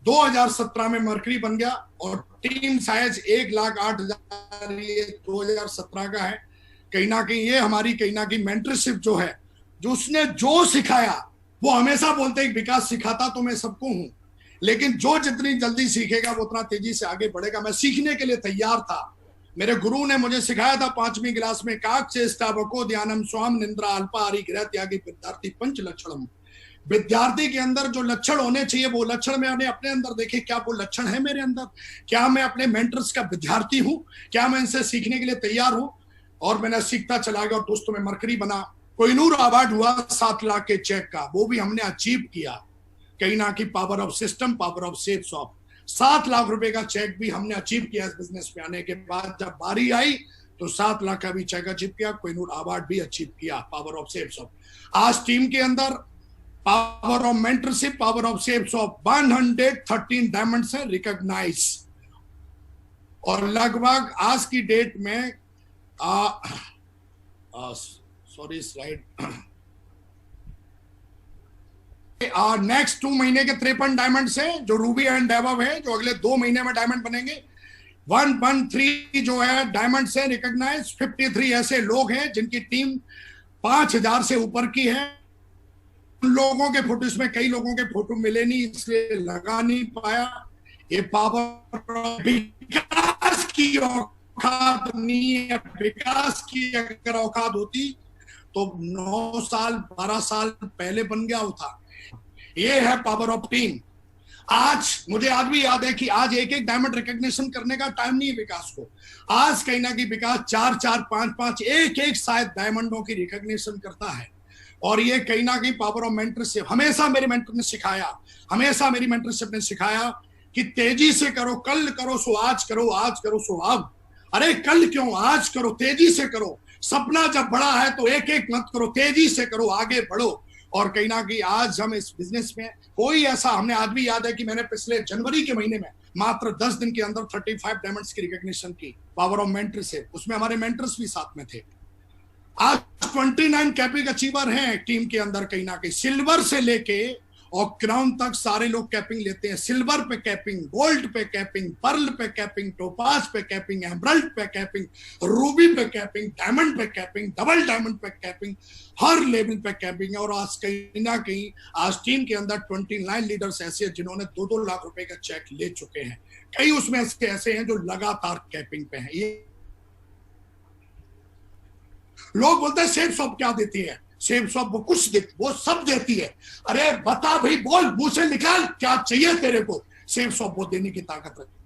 2017 में मरकरी बन गया, और टीम साइज 1,08,000 ये 2017 का है। कहीं ना कहीं ये हमारी कहीं ना कहीं मेंटरशिप जो है, जो उसने जो सिखाया, वो हमेशा बोलते हैं विकास सिखाता तो मैं सबको हूं, लेकिन जो जितनी जल्दी सीखेगा वो उतना तेजी से आगे बढ़ेगा। मैं सीखने के लिए तैयार था। मेरे गुरु ने मुझे सिखाया था 5वीं क्लास में, काक चेष्टा बको ध्यानम स्वाम निंद्रा अल्पाहारी गृह त्यागी विद्यार्थी पंच लक्षणम। विद्यार्थी के अंदर जो लक्षण होने चाहिए वो लक्षण मैंने अपने अंदर देखे। क्या वो लक्षण है मेरे अंदर? क्या मैं अपने मेंटर्स का विद्यार्थी हूं? क्या मैं इनसे सीखने के लिए तैयार हूं? और मैंने सीखता चला गया, और दोस्तों में मरकरी बना। कोहिनूर अवार्ड हुआ 7 लाख के चेक का, वो भी हमने अचीव किया। कहीं ना कहीं power of system, power of sales of 7 lakh रुपए का चेक भी हमने अचीव किया इस बिजनेस में आने के बाद। जब बारी आई तो 7 लाख का भी चेक अचीव किया, कोहिनूर अवार्ड भी अचीव किया, पावर ऑफ सेल्स ऑफ। आज टीम के अंदर power of mentorship, power of sales of 113 diamonds है रिकॉग्नाइज। और लगभग आज की डेट में सॉरी स्लाइड, नेक्स्ट 2 महीने के 53 डायमंड्स हैं जो रूबी एंड डेवब है, जो अगले 2 महीने में डायमंड बनेंगे। 113 जो है डायमंड्स है रिकॉग्नाइज। 53 ऐसे लोग हैं जिनकी टीम 5000 से ऊपर की है। उन लोगों के फोटो, इसमें कई लोगों के फोटो मिले नहीं इसलिए लगा नहीं पाया। ये पावर विकास की औकात नहीं है। विकास की अगर औकात होती तो 9 साल 12 साल पहले बन गया होता। ये है पावर ऑफ टीम। आज मुझे आज भी याद है कि आज एक एक डायमंड रिकॉग्निशन करने का टाइम नहीं है विकास को। आज कहीं ना कहीं विकास 4-4, 5-5, एक शायद डायमंडों की रिकॉग्निशन करता है। और ये कहीं ना कहीं पावर ऑफ मेंटरशिप। हमेशा मेरे मेंटर ने सिखाया, हमेशा मेरी मेंटरशिप ने सिखाया कि तेजी से करो, कल करो सो आज करो, आज करो सो अब। अरे कल क्यों, आज करो, तेजी से करो। सपना जब बड़ा है तो एक एक मत करो, तेजी से करो, आगे बढ़ो। और कहीं ना कहीं आज हम इस बिजनेस में कोई ऐसा, हमने आज भी याद है कि मैंने पिछले जनवरी के महीने में मात्र 10 दिन के अंदर 35 डायमंड्स की रिकॉग्निशन की, पावर ऑफ मेंटरशिप। उसमें हमारे मेंटर्स भी साथ में थे। आज 29 कैपिंग अचीवर हैं टीम के अंदर। कहीं ना कहीं सिल्वर से लेके और क्राउन तक सारे लोग कैपिंग लेते हैं। सिल्वर पे कैपिंग, गोल्ड पे कैपिंग, पर्ल पे कैपिंग, टोपाज पे कैपिंग, एमरल्ड पे कैपिंग, रूबी पे कैपिंग, डायमंड पे कैपिंग, डबल डायमंड पे कैपिंग, हर लेवल पे कैपिंग है। और आज कहीं ना कहीं आज टीम के अंदर 29 लीडर्स ऐसे हैं जिन्होंने 2-2 लाख रुपए का चेक ले चुके हैं। कई उसमें ऐसे हैं जो लगातार कैपिंग पे हैं। ये लोग बोलते हैं सेफ शॉप क्या देती है, सेफ शॉप वो कुछ देती, वो सब देती है। अरे बता भाई, बोल, मुंह से निकाल, क्या चाहिए तेरे को। सेफ शॉप वो देने की ताकत रखती है।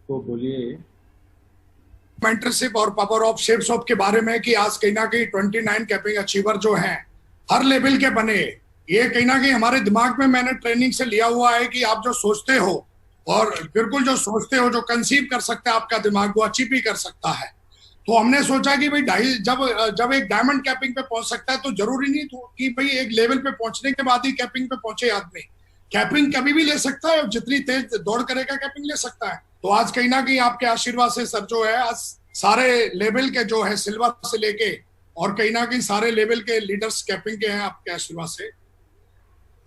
तो बोलिए मेंटरशिप और पावर ऑफ सेफ शॉप के बारे में कि आज कहीं ना कहीं 29 कैपिंग अचीवर जो हैं हर लेवल के बने, ये कहीं ना कहीं हमारे दिमाग में मैंने ट्रेनिंग से लिया हुआ है कि आप जो सोचते हो और बिल्कुल जो सोचते हो, जो कंसीव कर सकते हैं आपका दिमाग, वो अचीव भी कर सकता है। तो हमने सोचा कि भाई जब एक डायमंड कैपिंग पे पहुंच सकता है तो जरूरी नहीं तो कि भाई एक लेवल पे पहुंचने के बाद ही कैपिंग पे पहुंचे आदमी। कैपिंग कभी भी ले सकता है और जितनी तेज दौड़ करेगा कैपिंग ले सकता है। तो आज कहीं ना कहीं आपके आशीर्वाद से सर जो है आज सारे लेवल के जो है सिल्वर से लेके और कहीं ना कहीं सारे लेवल के लीडर्स कैपिंग के हैं आपके आशीर्वाद से।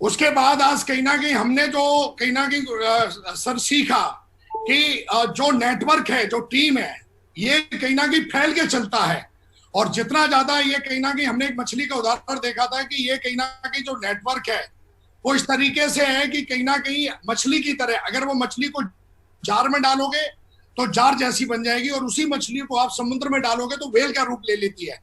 उसके बाद आज कहीं ना कहीं हमने जो कहीं ना कहीं सर सीखा कि जो नेटवर्क है, जो टीम है, ये कहीं ना कहीं फैल के चलता है। और जितना ज्यादा ये कहीं ना कहीं हमने एक मछली का उदाहरण देखा था कि ये कहीं ना कहीं जो नेटवर्क है वो इस तरीके से है कि कहीं ना कहीं मछली की तरह, अगर वो मछली को जार में डालोगे तो जार जैसी बन जाएगी और उसी मछली को आप समुद्र में डालोगे तो व्हेल का रूप ले लेती है।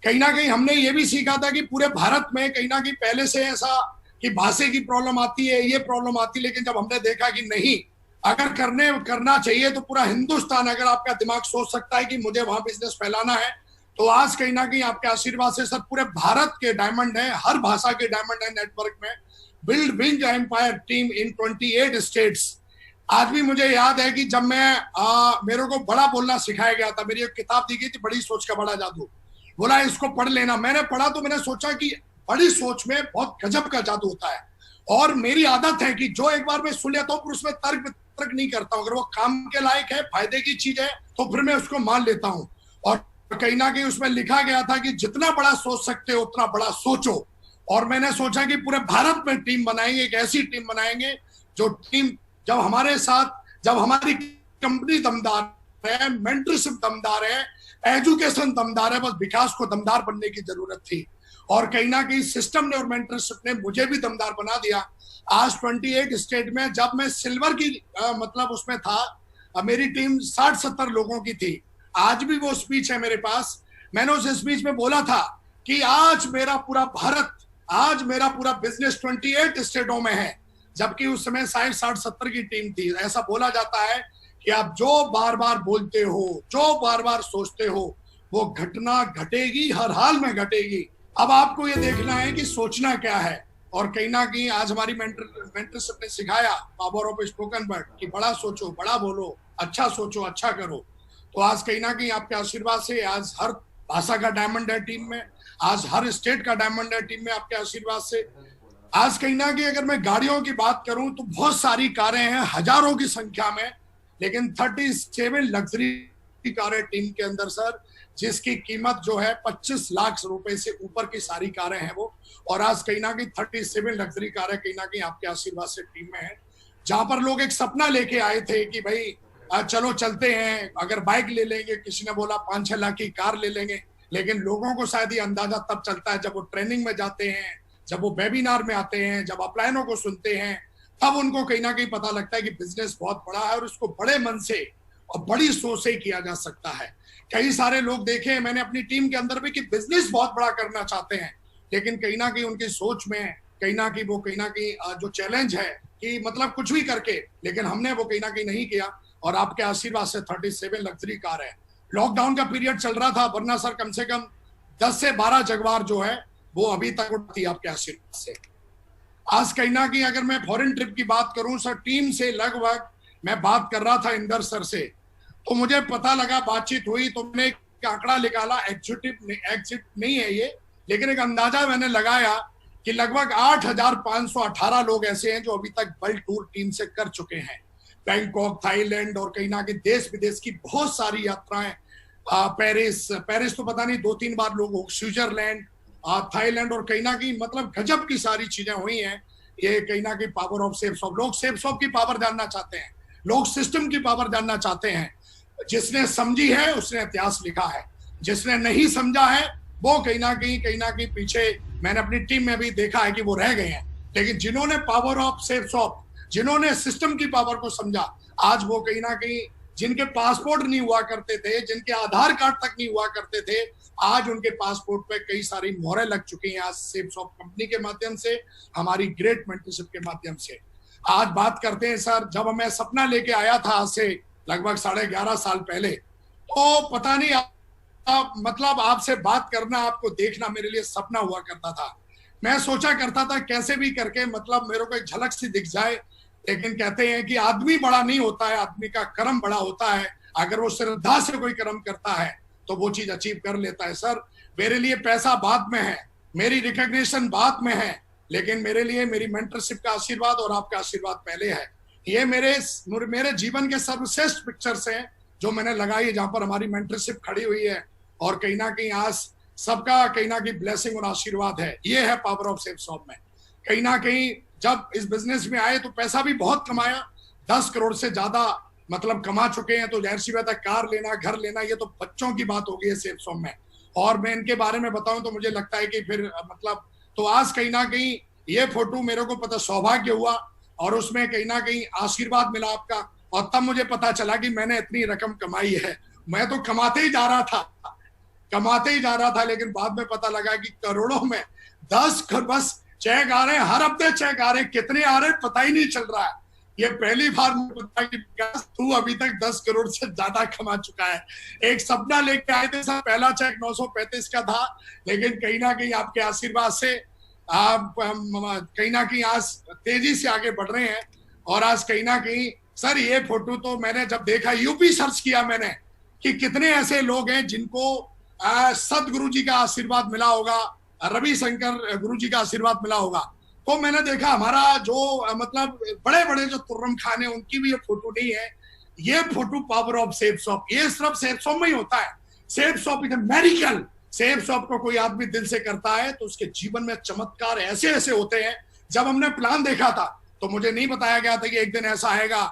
कहीं ना कहीं हमने ये भी सीखा था कि पूरे भारत में कहीं ना कहीं पहले से ऐसा कि भाषा की प्रॉब्लम आती है, ये प्रॉब्लम आती है, लेकिन जब हमने देखा कि नहीं, अगर करना चाहिए तो पूरा हिंदुस्तान, अगर आपका दिमाग सोच सकता है कि मुझे वहां बिजनेस फैलाना है, तो आज कहीं ना कहीं आपके आशीर्वाद से सर पूरे भारत के डायमंड है, हर भाषा के डायमंड है नेटवर्क में। बिल्ड विंग एम्पायर टीम इन 28 स्टेट्स। आज भी मुझे याद है कि जब मेरे को बड़ा बोलना सिखाया गया था, मेरी एक किताब दी गई थी, बड़ी सोच का बड़ा जादू, बोला इसको पढ़ लेना। मैंने पढ़ा तो मैंने सोचा कि बड़ी सोच में बहुत गजब का जादू होता है। और मेरी आदत है कि जो एक बार मैं सुन लेता हूँ फिर उसमें तर्क नहीं करता हूँ। अगर वो काम के लायक है, फायदे की चीज है, तो फिर मैं उसको मान लेता हूँ। और कहीं ना कहीं उसमें लिखा गया था कि जितना बड़ा सोच सकते हो उतना बड़ा सोचो। और मैंने सोचा कि पूरे भारत में टीम बनाएंगे, एक ऐसी टीम बनाएंगे जो टीम जब हमारे साथ, जब हमारी कंपनी दमदार है, मेंटरशिप दमदार है, एजुकेशन दमदार है, बस विकास को दमदार बनने की जरूरत थी। और कहीं ना कहीं सिस्टम ने और मेंटरशिप ने मुझे भी दमदार बना दिया। आज 28 स्टेट में जब मैं सिल्वर की मतलब उसमें था, मेरी टीम 60-70 लोगों की थी। आज भी वो स्पीच है मेरे पास। मैंने उस स्पीच में बोला था कि आज मेरा पूरा भारत, आज मेरा पूरा बिजनेस 28 स्टेटों में है, जबकि उस समय 60-70 की टीम थी। ऐसा बोला जाता है कि आप जो बार बार बोलते हो, जो बार बार सोचते हो, वो घटना घटेगी, हर हाल में घटेगी। अब आपको ये देखना है कि सोचना क्या है। और कहीं ना कहीं आज हमारी मेंटरशिप ने सिखाया पावर ऑफ स्पोकन वर्ड कि बड़ा सोचो, बड़ा बोलो, अच्छा सोचो, अच्छा करो। तो आज कहीं ना कहीं आपके आशीर्वाद से आज हर भाषा का डायमंड है टीम में, आज हर स्टेट का डायमंड है टीम में आपके आशीर्वाद से। आज कहीं ना कहीं अगर मैं गाड़ियों की बात करूं तो बहुत सारी कारें हैं, हजारों की संख्या में, लेकिन 37 लग्जरी कारें टीम के अंदर सर, जिसकी कीमत जो है 25 लाख रुपए से ऊपर की सारी कारें हैं वो। और आज कहीं ना कहीं 37 लग्जरी कारें कहीं ना कहीं आपके आशीर्वाद से टीम में है। जहां पर लोग एक सपना लेके आए थे कि भाई चलो चलते हैं, अगर बाइक ले लेंगे, किसी ने बोला 5-6 लाख की कार ले लेंगे, लेकिन लोगों को शायद ये अंदाजा तब चलता है जब वो ट्रेनिंग में जाते हैं, जब वो वेबिनार में आते हैं, जब अपलायनों को सुनते हैं, तब उनको कहीं ना कहीं पता लगता है कि बिजनेस बहुत बड़ा है और इसको बड़े मन से और बड़ी सोच से किया जा सकता है। कई सारे लोग देखे हैं मैंने अपनी टीम के अंदर भी कि बिजनेस बहुत बड़ा करना चाहते हैं, लेकिन कहीं ना कहीं उनकी सोच में कहीं ना कहीं वो कहीं ना कहीं जो चैलेंज है कि मतलब कुछ भी करके, लेकिन हमने वो कहीं ना कहीं नहीं किया। और आपके आशीर्वाद से 37 लग्जरी कार है। लॉकडाउन का पीरियड चल रहा था, वरना सर कम से कम 10 से 12 जगवार जो है वो अभी तक उठती आपके आशीर्वाद से। आज कहीं ना कहीं अगर मैं फॉरेन ट्रिप की बात करूं सर, टीम से लगभग मैं बात कर रहा था इंदर सर से, तो मुझे पता लगा, बातचीत हुई तो मैंने एक आंकड़ा निकाला, एग्जिट नहीं है ये, लेकिन एक अंदाजा मैंने लगाया कि लगभग 8,518 लोग ऐसे हैं जो अभी तक वर्ल्ड टूर टीम से कर चुके हैं। बैंकॉक, थाईलैंड और कहीं ना कहीं देश विदेश की बहुत सारी यात्राएं, पेरिस तो पता नहीं 2-3 बार लोग हो, स्विट्जरलैंड, थाईलैंड, और कहीं ना कहीं मतलब गजब की सारी चीजें हुई हैं। ये कहीं ना कहीं पावर ऑफ सेफ शॉप, लोग सेफ शॉप की पावर जानना चाहते हैं, लोग सिस्टम की पावर जानना चाहते हैं। जिसने समझी है उसने इतिहास लिखा है, जिसने नहीं समझा है वो कहीं ना कहीं पीछे, मैंने अपनी टीम में भी देखा है कि वो रह गए हैं। लेकिन जिन्होंने पावर ऑफ सेफ शॉप, जिन्होंने सिस्टम की पावर को समझा, आज वो कहीं ना कहीं जिनके पासपोर्ट नहीं हुआ करते थे, जिनके आधार कार्ड तक नहीं हुआ करते थे, आज उनके पासपोर्ट पे कई सारी मोहरें लग चुकी हैं, आज सेप्सॉफ्ट कंपनी के माध्यम से, हमारी ग्रेट मेंटरशिप के माध्यम से। आज बात करते हैं सर, जब मैं सपना लेके आया था आज से लगभग 11.5 साल पहले, तो पता नहीं मतलब आपसे बात करना, आपको देखना मेरे लिए सपना हुआ करता था। मैं सोचा करता था कैसे भी करके मतलब मेरे को एक झलक सी दिख जाए, लेकिन कहते हैं कि आदमी बड़ा नहीं होता है, आदमी का कर्म बड़ा होता है। अगर वो श्रद्धा से कोई कर्म करता है तो वो चीज अचीव कर लेता है। सर मेरे लिए पैसा बाद में है, मेरी रिकॉग्निशन बाद में है, लेकिन मेरे लिए मेरी मेंटरशिप का आशीर्वाद और आपका आशीर्वाद पहले है। ये मेरे जीवन के सर्वश्रेष्ठ पिक्चर्स हैं जो मैंने लगाई है, जहां पर हमारी मेंटरशिप खड़ी हुई है, और कहीं ना कहीं आज सबका कहीं ना कहीं ब्लेसिंग और आशीर्वाद है। ये है पावर ऑफ सेप्सॉफ्ट में। कहीं ना कहीं जब इस बिजनेस में आए तो पैसा भी बहुत कमाया, 10 करोड़ से ज्यादा मतलब कमा चुके हैं। तो जाहिर सी बात है, कार लेना, घर लेना, ये तो बच्चों की बात हो गई है सेप्सॉफ्ट में। और मैं इनके बारे में बताऊं तो मुझे लगता है कि फिर मतलब, तो आज कहीं ना कहीं ये फोटो मेरे को पता सौभाग्य हुआ, और उसमें कहीं ना कहीं आशीर्वाद मिला आपका, और तब मुझे पता चला कि मैंने इतनी रकम कमाई है। मैं तो कमाते ही जा रहा था, लेकिन बाद में पता लगा कि करोड़ों में 10 बस चेक आ रहे हैं, हर हफ्ते चेक आ रहे हैं, कितने आ रहे हैं पता ही नहीं चल रहा है। ये पहली बार मुझे पता कि तू अभी तक 10 करोड़ से ज्यादा कमा चुका है। एक सपना लेके आए थे सर, पहला चेक 935 का था, लेकिन कहीं ना कहीं आपके आशीर्वाद से आप कहीं ना कहीं आज तेजी से आगे बढ़ रहे हैं। और आज कहीं ना कहीं सर ये फोटो तो मैंने जब देखा, यूपी सर्च किया मैंने कि कितने ऐसे लोग हैं जिनको सदगुरु जी का आशीर्वाद मिला होगा, रविशंकर गुरु जी का आशीर्वाद मिला होगा। तो मैंने देखा हमारा जो मतलब बड़े बड़े जो तुर्रम खान है, उनकी भी ये फोटो नहीं है। ये फोटो पावर ऑफ सेप्सॉफ्ट, ये सिर्फ सेप्सॉफ्ट में ही होता है। सेप्सॉफ्ट इज अ मेरिकल। सेप्सॉफ्ट को कोई आदमी दिल से करता है तो उसके जीवन में चमत्कार ऐसे ऐसे होते हैं। जब हमने प्लान देखा था तो मुझे नहीं बताया गया था कि एक दिन ऐसा आएगा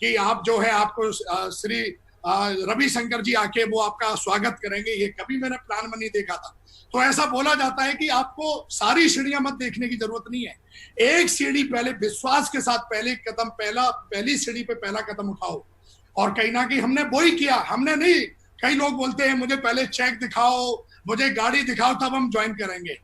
कि आप जो है, आपको श्री रविशंकर जी आके वो आपका स्वागत करेंगे। ये कभी मैंने प्लान में नहीं देखा था। तो ऐसा बोला जाता है कि आपको सारी सीढ़ियां मत देखने की जरूरत नहीं है, एक सीढ़ी पहले विश्वास के साथ पहली सीढ़ी पे पहला कदम उठाओ। और कहीं ना कहीं हमने वो ही किया। हमने नहीं, कई लोग बोलते हैं मुझे पहले चेक दिखाओ, मुझे गाड़ी दिखाओ, तब हम ज्वाइन करेंगे।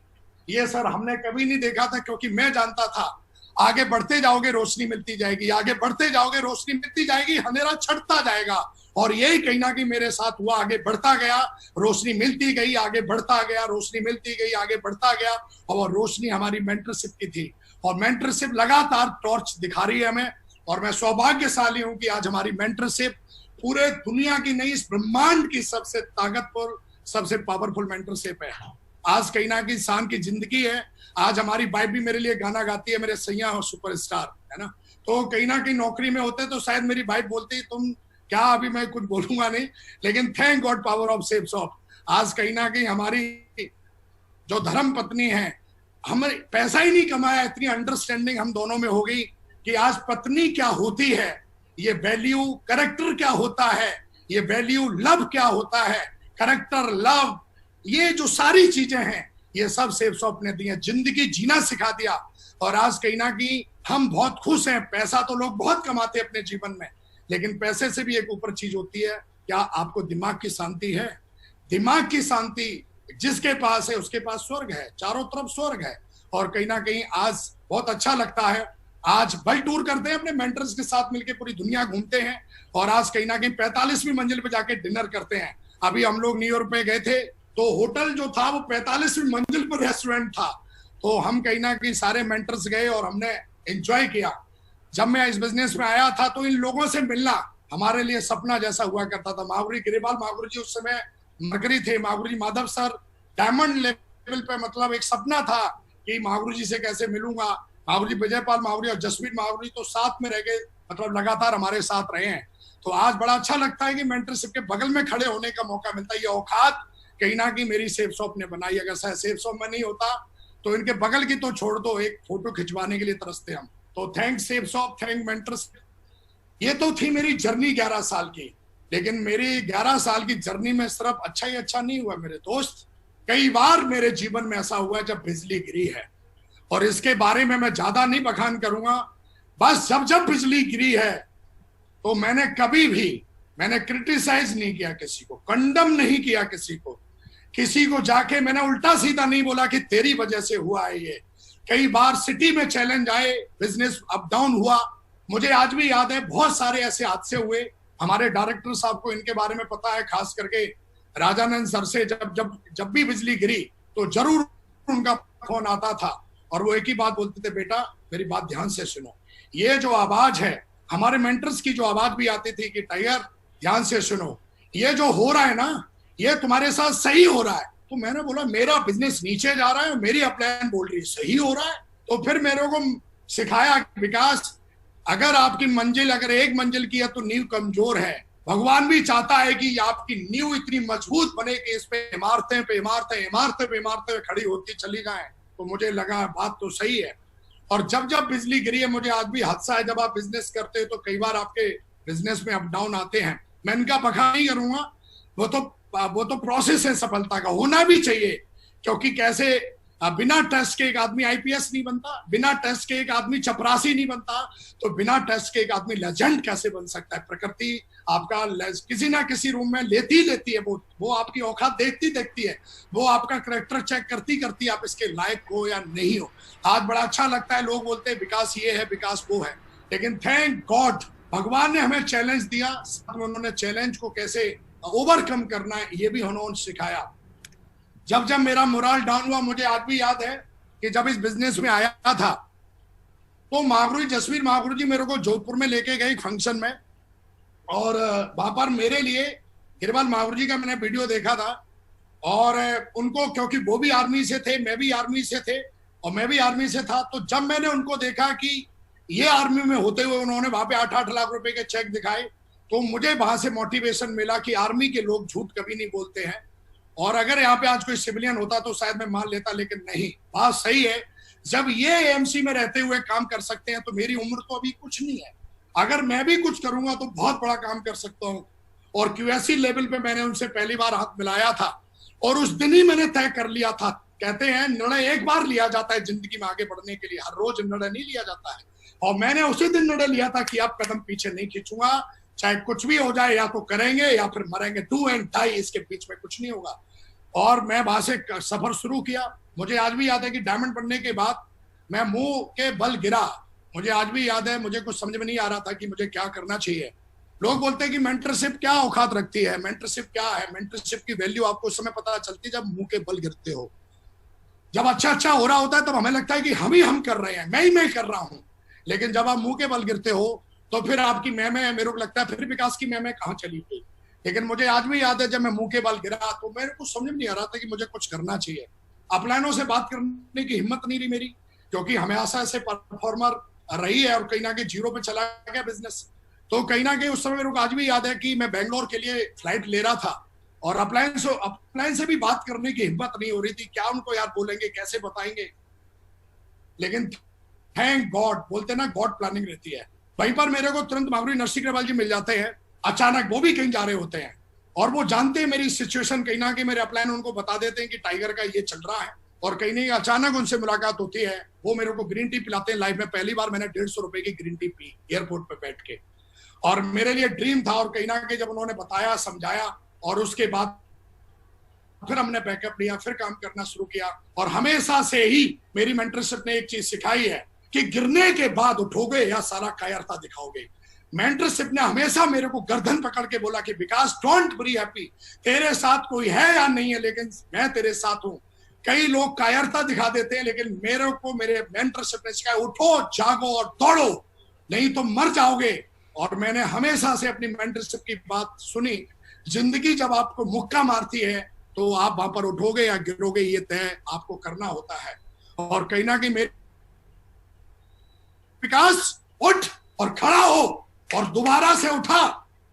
ये सर हमने कभी नहीं देखा था, क्योंकि मैं जानता था आगे बढ़ते जाओगे रोशनी मिलती जाएगी, आगे बढ़ते जाओगे रोशनी मिलती जाएगी, अंधेरा छटता जाएगा। और यही कहीं ना कहीं मेरे साथ हुआ, आगे बढ़ता गया, रोशनी मिलती गई, आगे बढ़ता गया, रोशनी मिलती गई, आगे बढ़ता गया। और रोशनी हमारी मेंटरशिप की थी, और मेंटरशिप लगातार टॉर्च दिखा रही है हमें। और मैं सौभाग्यशाली हूं कि आज हमारी मेंटरशिप पूरे दुनिया की नहीं, इस ब्रह्मांड की सबसे ताकतवर, सबसे पावरफुल मेंटरशिप है। आज कहीं ना कहीं इंसान की जिंदगी है। आज हमारी वाइफ भी मेरे लिए गाना गाती है, मेरे सैया हो सुपरस्टार, है ना। तो कहीं ना कहीं नौकरी में होते तो शायद मेरी वाइफ बोलती तुम क्या, अभी मैं कुछ बोलूंगा नहीं, लेकिन थैंक गॉड पावर ऑफ सेप्सॉफ्ट। आज कहीं ना कहीं हमारी जो धर्म पत्नी है, हमें पैसा ही नहीं कमाया, इतनी अंडरस्टैंडिंग हम दोनों में हो गई कि आज पत्नी क्या होती है, ये वैल्यू, करेक्टर क्या होता है, ये वैल्यू, लव क्या होता है, करेक्टर, लव, ये जो सारी चीजें हैं ये सब सेप्सॉफ्ट ने दी है। जिंदगी जीना सिखा दिया। और आज कहीं ना कहीं हम बहुत खुश हैं। पैसा तो लोग बहुत कमाते हैं अपने जीवन में, लेकिन पैसे से भी एक ऊपर चीज होती है, क्या आपको दिमाग की शांति है? दिमाग की शांति जिसके पास है उसके पास स्वर्ग है, चारों तरफ स्वर्ग है। और कहीं ना कहीं आज बहुत अच्छा लगता है। आज वर्ल्ड टूर करते हैं, अपने मेंटर्स के साथ मिलकर पूरी दुनिया घूमते हैं, और आज कहीं ना कहीं 45वीं मंजिल पे जाके डिनर करते हैं। अभी हम लोग न्यूयॉर्क पे गए थे, तो होटल जो था वो 45वीं मंजिल पर रेस्टोरेंट था। तो हम कहीं ना कहीं सारे मेंटर्स गए और हमने एंजॉय किया। जब मैं इस बिजनेस में आया था तो इन लोगों से मिलना हमारे लिए सपना जैसा हुआ करता था। माधुरी गिरिवाल माधुरी जी उस समय मरकरी थे, माधुरी माधव सर डायमंड लेवल पे, मतलब एक सपना था कि माधुरी जी से कैसे मिलूंगा। माधुरी, विजयपाल माधुरी और जसवीर माधुरी तो साथ में रह गए, मतलब लगातार हमारे साथ रहे हैं। तो आज बड़ा अच्छा लगता है कि मेंटरशिप के बगल में खड़े होने का मौका मिलता है। ये औकात कहीं ना कहीं मेरी सेप्सॉफ्ट ने बनाई। अगर शायद सेप्सॉफ्ट में नहीं होता तो इनके बगल की तो छोड़ दो, एक फोटो खिंचवाने के लिए तरसते हम। तो थैंक सेप्सॉफ्ट, थैंक मेंटरशिप। ये तो थी मेरी जर्नी 11 साल की, लेकिन मेरी 11 साल की जर्नी में सिर्फ अच्छा ही अच्छा नहीं हुआ मेरे दोस्त। कई बार मेरे जीवन में ऐसा हुआ जब बिजली गिरी है, और इसके बारे में मैं ज्यादा नहीं बखान करूंगा। बस जब जब बिजली गिरी है तो मैंने कभी भी मैंने क्रिटिसाइज नहीं किया किसी को, कंडम नहीं किया किसी को जाके मैंने उल्टा सीधा नहीं बोला कि तेरी वजह से हुआ है ये। कई बार सिटी में चैलेंज आए, बिजनेस अप डाउन हुआ। मुझे आज भी याद है बहुत सारे ऐसे हादसे हुए। हमारे डायरेक्टर साहब को इनके बारे में पता है, खास करके राजानंद सर से जब भी बिजली गिरी तो जरूर उनका फोन आता था और वो एक ही बात बोलते थे, बेटा मेरी बात ध्यान से सुनो। ये जो आवाज है, हमारे मेंटर्स की जो आवाज भी आती थी कि टाइगर ध्यान से सुनो, ये जो हो रहा है ना, ये तुम्हारे साथ सही हो रहा है। तो मैंने बोला मेरा बिजनेस नीचे जा रहा है और मेरी अपलाइन बोल रही है सही हो रहा है। तो फिर मेरे को सिखाया विकास, अगर आपकी मंजिल अगर एक मंजिल की है तो नींव कमजोर है। भगवान भी चाहता है कि आपकी नींव इतनी मजबूत बने कि इस पे इमारतें पे इमारतें इमारतें पे इमारतें खड़ी होती चली जाएं। तो मुझे लगा बात तो सही है। और जब जब बिजली गिरी है, मुझे आज भी हादसा है, जब आप बिजनेस करते हो तो कई बार आपके बिजनेस में अप डाउन आते हैं। मैं इनका बखान नहीं करूंगा, वो तो प्रोसेस है सफलता का, होना भी चाहिए। क्योंकि कैसे बिना टेस्ट के एक आदमी आईपीएस नहीं बनता, बिना टेस्ट के एक आदमी चपरासी नहीं बनता, तो बिना टेस्ट के एक आदमी लेजेंड कैसे बन सकता है। प्रकृति आपका किसी ना किसी रूम में लेती है, वो आपकी औकात देखती है, वो आपका करेक्टर चेक करती है, आप इसके लायक हो या नहीं हो। आज बड़ा अच्छा लगता है, लोग बोलते हैं विकास ये है विकास वो है, लेकिन थैंक गॉड भगवान ने हमें चैलेंज दिया, उन्होंने चैलेंज को कैसे ओवरकम करना है ये भी उन्होंने सिखाया। जब मेरा मोरल डाउन हुआ, मुझे आज भी याद है कि जब इस बिजनेस में आया था तो महागुरु जसवीर महागुरु जी मेरे को जोधपुर में लेके गए फंक्शन में, और वहां पर मेरे लिए गिरवाल महागुरु जी का मैंने वीडियो देखा था। और उनको, क्योंकि वो भी आर्मी से थे, मैं भी आर्मी से थे और मैं भी आर्मी से था, तो जब मैंने उनको देखा कि ये आर्मी में होते हुए उन्होंने वहां पे 8-8 लाख रुपए के चेक दिखाए, तो मुझे वहां से मोटिवेशन मिला कि आर्मी के लोग झूठ कभी नहीं बोलते हैं। और अगर यहाँ पे आज कोई सिविलियन होता तो शायद मैं मान लेता, लेकिन नहीं, बात सही है। जब ये एएमसी में रहते हुए काम कर सकते हैं तो मेरी उम्र तो अभी कुछ नहीं है, अगर मैं भी कुछ करूंगा तो बहुत बड़ा काम कर सकता हूँ। और क्यूएससी लेवल पे मैंने उनसे पहली बार हाथ मिलाया था और उस दिन ही मैंने तय कर लिया था। कहते हैं निर्णय एक बार लिया जाता है जिंदगी में आगे बढ़ने के लिए, हर रोज निर्णय नहीं लिया जाता है। और मैंने उसी दिन निर्णय लिया था कि अब कदम पीछे नहीं खींचूंगा, चाहे कुछ भी हो जाए, या तो करेंगे या फिर मरेंगे, डू एंड डाई, इसके बीच में कुछ नहीं होगा। और मैं वहां से सफर शुरू किया। मुझे आज भी याद है कि डायमंड बनने के बाद मैं मुंह के बल गिरा। मुझे आज भी याद है, मुझे कुछ समझ में नहीं आ रहा था कि मुझे क्या करना चाहिए। लोग बोलते हैं कि मेंटरशिप क्या औकात रखती है, मेंटरशिप क्या है। मेंटरशिप की वैल्यू आपको उस समय पता चलती है जब मुंह के बल गिरते हो। जब अच्छा हो रहा होता है तब हमें लगता है कि हम कर रहे हैं, मैं कर रहा हूं। लेकिन जब आप मुंह के बल गिरते हो तो फिर आपकी मैं मेरे को लगता है फिर विकास की मैं कहाँ चली गई। लेकिन मुझे आज भी याद है जब मैं मुंह के बल गिरा तो मेरे को समझ में नहीं आ रहा था कि मुझे कुछ करना चाहिए। अपलाइनों से बात करने की हिम्मत नहीं रही मेरी, क्योंकि हमेशा ऐसे परफॉर्मर रही है और कहीं ना कहीं जीरो पे चला गया बिजनेस। तो कहीं ना कहीं उस समय मेरे को आज भी याद है कि मैं बेंगलोर के लिए फ्लाइट ले रहा था और अपलाइन से भी बात करने की हिम्मत नहीं हो रही थी। क्या उनको यार बोलेंगे, कैसे बताएंगे। लेकिन थैंक गॉड, बोलते ना गॉड प्लानिंग रहती है। वहीं पर मेरे को तुरंत महागुरु नरसिंह अग्रवाल जी मिल जाते हैं। अचानक वो भी कहीं जा रहे होते हैं और वो जानते हैं मेरी सिचुएशन, कहीं ना कहीं मेरे अपलाइन उनको बता देते हैं कि टाइगर का ये चल रहा है। और कहीं नहीं अचानक उनसे मुलाकात होती है, वो मेरे को ग्रीन टी पिलाते हैं। लाइफ में पहली बार मैंने 150 रुपए की ग्रीन टी पी एयरपोर्ट पे बैठ के, और मेरे लिए ड्रीम था। और कहीं ना कहीं जब उन्होंने बताया, समझाया, और उसके बाद फिर हमने बैकअप लिया, फिर काम करना शुरू किया। और हमेशा से ही मेरी मेंटरशिप ने एक चीज सिखाई है कि गिरने के बाद उठोगे या सारा कायरता दिखाओगे। मेंटरशिप ने हमेशा मेरे को गर्दन पकड़ के बोला कि विकास डोंट बी हैप्पी, तेरे साथ कोई है या नहीं है, लेकिन मैं तेरे साथ हूं। कई लोग कायरता दिखा देते हैं, लेकिन मेरे को मेरे मेंटरशिप ने सिखाया उठो, जागो और दौड़ो, नहीं तो मर जाओगे। और मैंने हमेशा से अपनी मेंटरशिप की बात सुनी। जिंदगी जब आपको मुक्का मारती है तो आप वहां पर उठोगे या गिरोगे, ये तय आपको करना होता है। और कहीं ना कहीं मेरे विकास उठ और खड़ा हो, और दोबारा से उठा।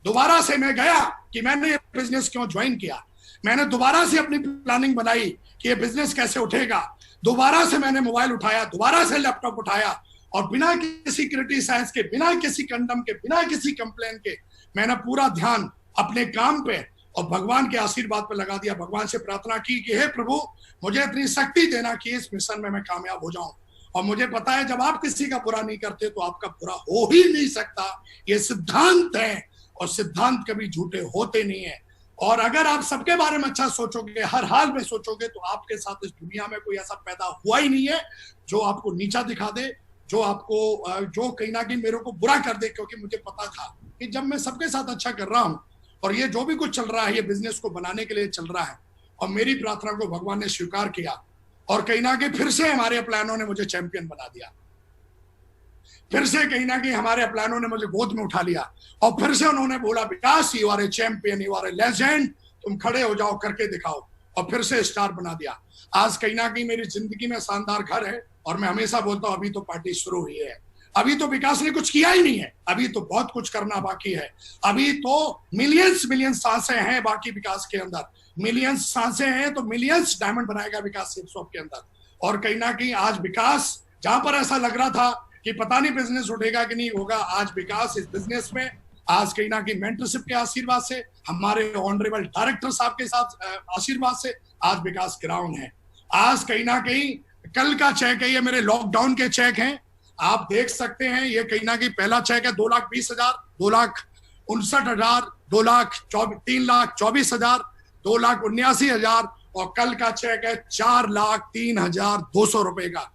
दोबारा से मैं गया कि मैंने ये बिजनेस क्यों ज्वाइन किया, मैंने दोबारा से अपनी प्लानिंग बनाई कि ये बिजनेस कैसे उठेगा। दोबारा से मैंने मोबाइल उठाया, दोबारा से लैपटॉप उठाया, और बिना किसी क्रिटिसाइज के, बिना किसी कंडम के, बिना किसी कंप्लेन के मैंने पूरा ध्यान अपने काम पे और भगवान के आशीर्वाद पे लगा दिया। भगवान से प्रार्थना की कि हे प्रभु, मुझे इतनी शक्ति देना कि इस मिशन में मैं कामयाब हो जाऊं। और मुझे पता है जब आप किसी का बुरा नहीं करते तो आपका बुरा हो ही नहीं सकता, ये सिद्धांत है। और सिद्धांत कभी झूठे होते नहीं है। और अगर आप सबके बारे में अच्छा सोचोगे, हर हाल में सोचोगे, तो आपके साथ इस दुनिया में कोई ऐसा पैदा हुआ ही नहीं है जो आपको नीचा दिखा दे, जो कहीं ना कहीं मेरे को बुरा कर दे। क्योंकि मुझे पता था कि जब मैं सबके साथ अच्छा कर रहा हूं, और ये जो भी कुछ चल रहा है ये बिजनेस को बनाने के लिए चल रहा है, और मेरी प्रार्थना को भगवान ने स्वीकार किया, और कहीं ना कहीं फिर से हमारे प्लानों ने मुझे चैंपियन बना दिया। फिर से कहीं ना कहीं हमारे प्लानों ने मुझे गोद में उठा लिया, और फिर से उन्होंने बोला, Vikas you are a champion, you are a legend, तुम खड़े हो जाओ, करके दिखाओ, और फिर से स्टार बना दिया। आज कहीं ना कहीं मेरी जिंदगी में शानदार घर है, और मैं हमेशा बोलता हूं अभी तो पार्टी शुरू हुई है, अभी तो विकास ने कुछ किया ही नहीं है, अभी तो बहुत कुछ करना बाकी है, अभी तो मिलियंस सांसें हैं बाकी विकास के अंदर, मिलियंस सांसें हैं तो मिलियंस डायमंड बनाएगा विकास सेल्सशॉप के अंदर। और कहीं ना कहीं आज विकास, जहां पर ऐसा लग रहा था कि पता नहीं बिजनेस उठेगा कि नहीं होगा, आज विकास इस बिजनेस में, आज कहीं ना कहीं मेंटरशिप के आशीर्वाद से, हमारे ऑनरेबल डायरेक्टर साहब के साथ आशीर्वाद से आज विकास ग्राउंड है। आज कहीं ना कहीं कल का चेक है, ये मेरे लॉकडाउन के चेक हैं, आप देख सकते हैं, ये कहीं ना कहीं पहला चेक है 2,20,000, 2,59,000, 3,24,000, 2,79,000, और कल का चेक है 4,03,200 रुपए का।